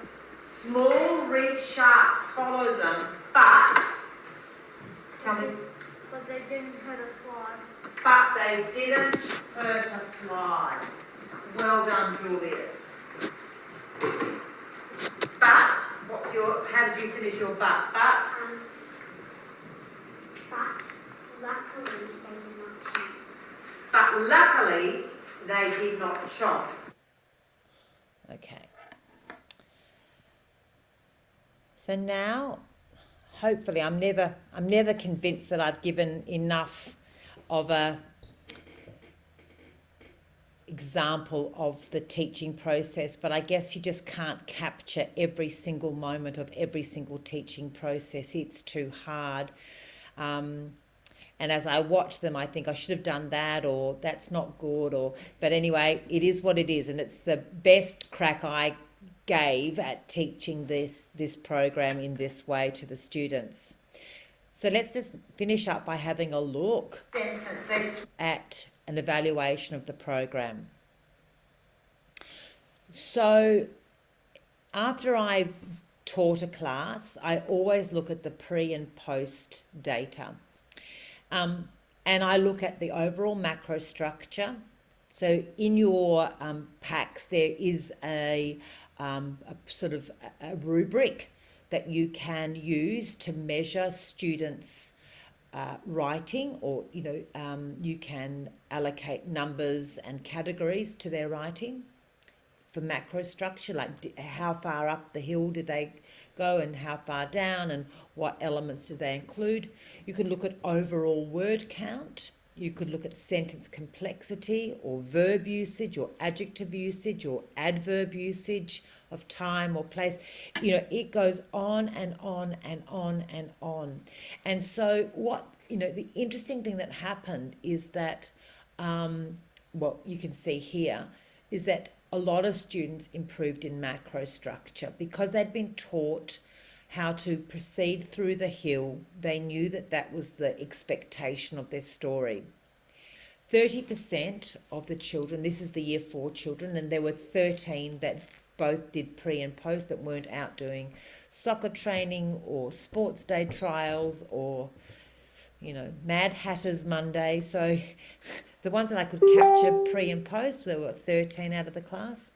Small reef sharks followed them, but, tell me, But they didn't hurt a fly. but they didn't hurt a fly. Well done, Julius. But, how did you finish your but? But luckily they did not cheat. But luckily, they did not chomp. Okay. So now, hopefully, I'm never convinced that I've given enough of a example of the teaching process, but I guess you just can't capture every single moment of every single teaching process. It's too hard. And as I watch them, I think I should have done that, or that's not good, but anyway, it is what it is, and it's the best crack I gave at teaching this program in this way to the students. So let's just finish up by having a look at an evaluation of the program. So after I've taught a class, I always look at the pre and post data. And I look at the overall macro structure. So in your packs, there is a sort of a rubric that you can use to measure students' writing, or you can allocate numbers and categories to their writing for macro structure, like how far up the hill did they go and how far down, and what elements did they include. You can look at overall word count. You could look at sentence complexity, or verb usage, or adjective usage, or adverb usage of time or place. It goes on and on and on and on. And so the interesting thing that happened is that, what you can see here is that a lot of students improved in macro structure because they'd been taught how to proceed through the hill. They knew that that was the expectation of their story. 30% of the children, this is the year 4 children, and there were 13 that both did pre and post, that weren't out doing soccer training or sports day trials or Mad Hatters Monday. So the ones that I could capture pre and post, there were 13 out of the class.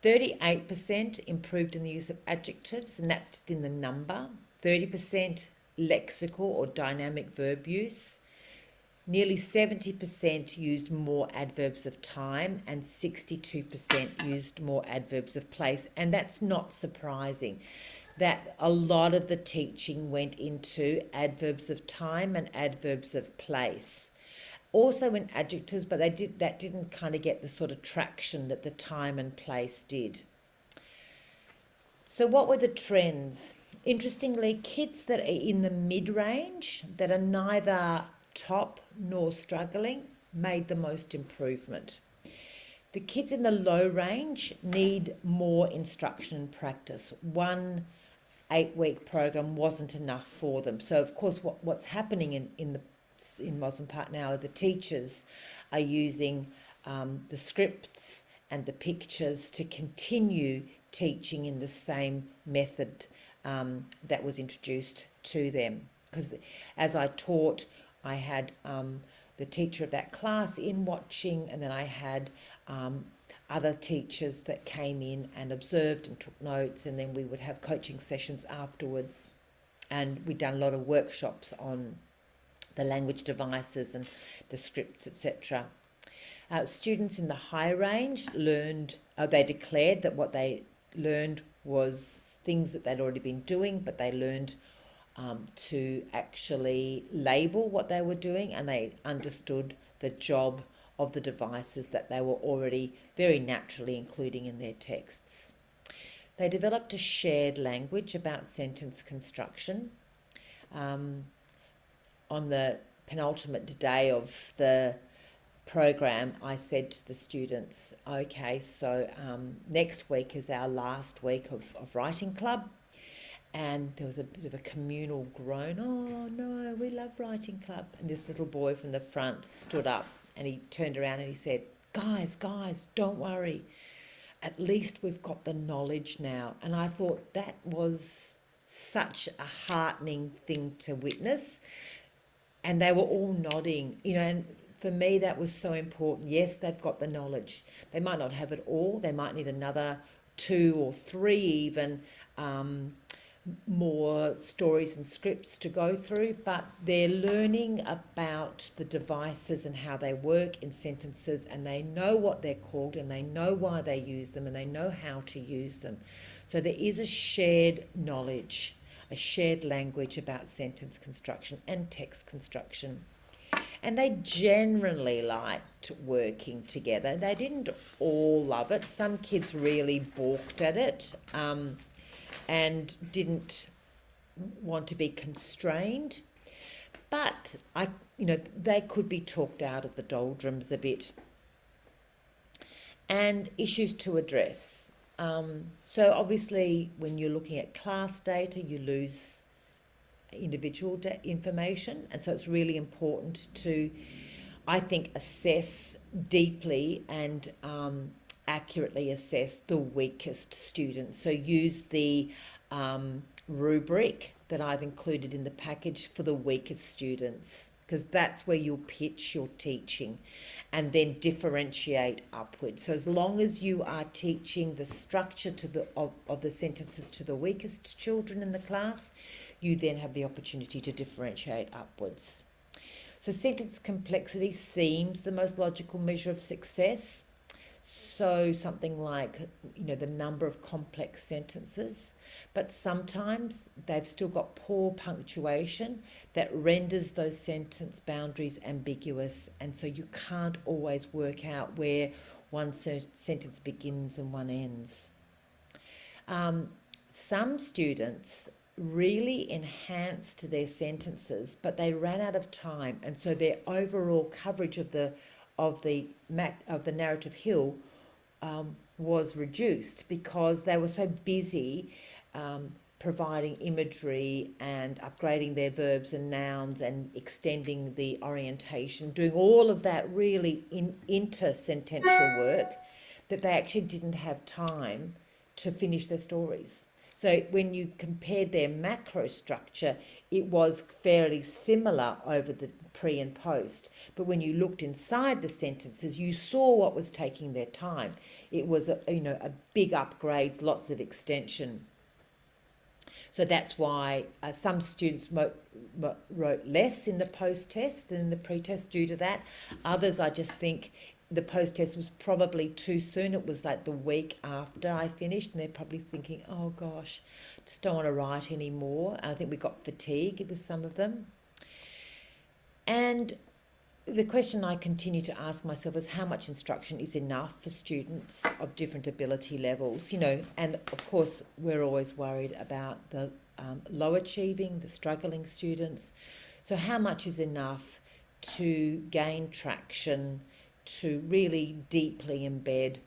38% improved in the use of adjectives, and that's just in the number. 30% lexical or dynamic verb use. Nearly 70% used more adverbs of time, and 62% used more adverbs of place. And that's not surprising, that a lot of the teaching went into adverbs of time and adverbs of place. Also in adjectives, but that didn't kind of get the sort of traction that the time and place did. So what were the trends? Interestingly, kids that are in the mid-range, that are neither top nor struggling, made the most improvement. The kids in the low range need more instruction and practice. 1 8-week program wasn't enough for them. So of course what's happening in Mosman Park now are the teachers are using the scripts and the pictures to continue teaching in the same method that was introduced to them. Because as I taught, I had the teacher of that class in watching, and then I had other teachers that came in and observed and took notes, and then we would have coaching sessions afterwards. And we'd done a lot of workshops on the language devices and the scripts, etc. Students in the high range they declared that what they learned was things that they'd already been doing, but they learned to actually label what they were doing, and they understood the job of the devices that they were already very naturally including in their texts. They developed a shared language about sentence construction. On the penultimate day of the program, I said to the students, okay, so next week is our last week of writing club. And there was a bit of a communal groan. Oh no, we love writing club. And this little boy from the front stood up and he turned around and he said, guys, don't worry. At least we've got the knowledge now. And I thought that was such a heartening thing to witness. And they were all nodding, and for me that was so important. Yes, they've got the knowledge. They might not have it all. They might need another 2 or 3 even more stories and scripts to go through, but they're learning about the devices and how they work in sentences, and they know what they're called, and they know why they use them, and they know how to use them. So there is a shared knowledge, a shared language about sentence construction and text construction. And they generally liked working together. They didn't all love it. Some kids really balked at it and didn't want to be constrained. But they could be talked out of the doldrums a bit. And issues to address. So obviously when you're looking at class data, you lose individual information, and so it's really important to, I think, assess deeply and accurately assess the weakest students. So use the rubric that I've included in the package for the weakest students, because that's where you'll pitch your teaching and then differentiate upwards. So as long as you are teaching the structure of the sentences to the weakest children in the class, you then have the opportunity to differentiate upwards. So sentence complexity seems the most logical measure of success. So something like, the number of complex sentences, but sometimes they've still got poor punctuation that renders those sentence boundaries ambiguous, and so you can't always work out where one sentence begins and one ends. Some students really enhanced their sentences, but they ran out of time, and so their overall coverage of the narrative hill was reduced because they were so busy providing imagery and upgrading their verbs and nouns and extending the orientation, doing all of that really intersentential work, that they actually didn't have time to finish their stories. So when you compared their macro structure, it was fairly similar over the pre and post. But when you looked inside the sentences, you saw what was taking their time. It was a big upgrades, lots of extension. So that's why some students wrote less in the post-test than in the pre-test due to that. Others, I just think the post-test was probably too soon. It was like the week after I finished, and they're probably thinking, oh gosh, just don't want to write anymore. And I think we got fatigue with some of them. And the question I continue to ask myself is how much instruction is enough for students of different ability levels, and of course we're always worried about the low achieving, the struggling students. So how much is enough to gain traction, to really deeply embed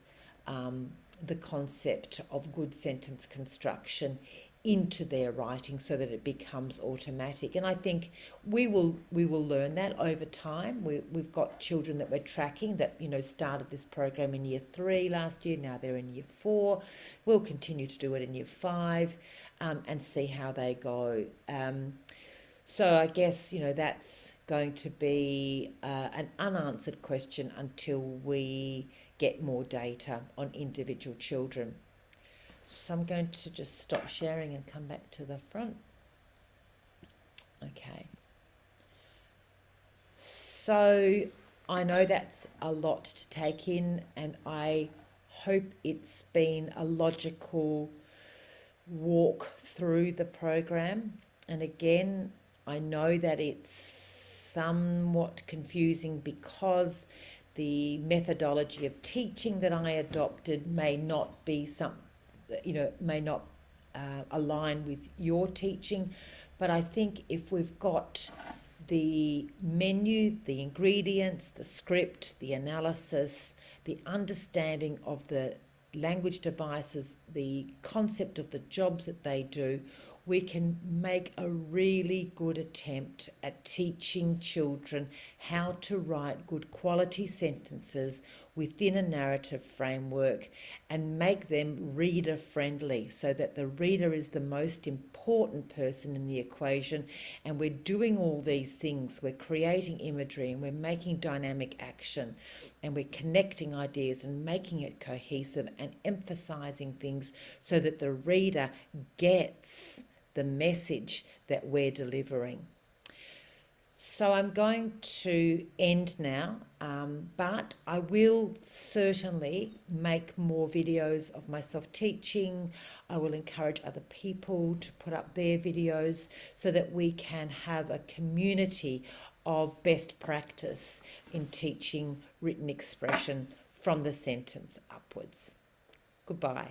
the concept of good sentence construction into their writing so that it becomes automatic. And I think we will learn that over time. We've got children that we're tracking that started this program in year 3 last year. Now they're in year 4. We'll continue to do it in year 5 and see how they go. So I guess that's going to be an unanswered question until we get more data on individual children. So I'm going to just stop sharing and come back to the front. Okay. So I know that's a lot to take in, and I hope it's been a logical walk through the program. And again, I know that it's somewhat confusing because the methodology of teaching that I adopted may not be may not align with your teaching. But I think if we've got the menu, the ingredients, the script, the analysis, the understanding of the language devices, the concept of the jobs that they do, we can make a really good attempt at teaching children how to write good quality sentences within a narrative framework and make them reader friendly so that the reader is the most important person in the equation. And we're doing all these things. We're creating imagery and we're making dynamic action and we're connecting ideas and making it cohesive and emphasizing things so that the reader gets the message that we're delivering. So I'm going to end now, but I will certainly make more videos of myself teaching. I will encourage other people to put up their videos so that we can have a community of best practice in teaching written expression from the sentence upwards. Goodbye.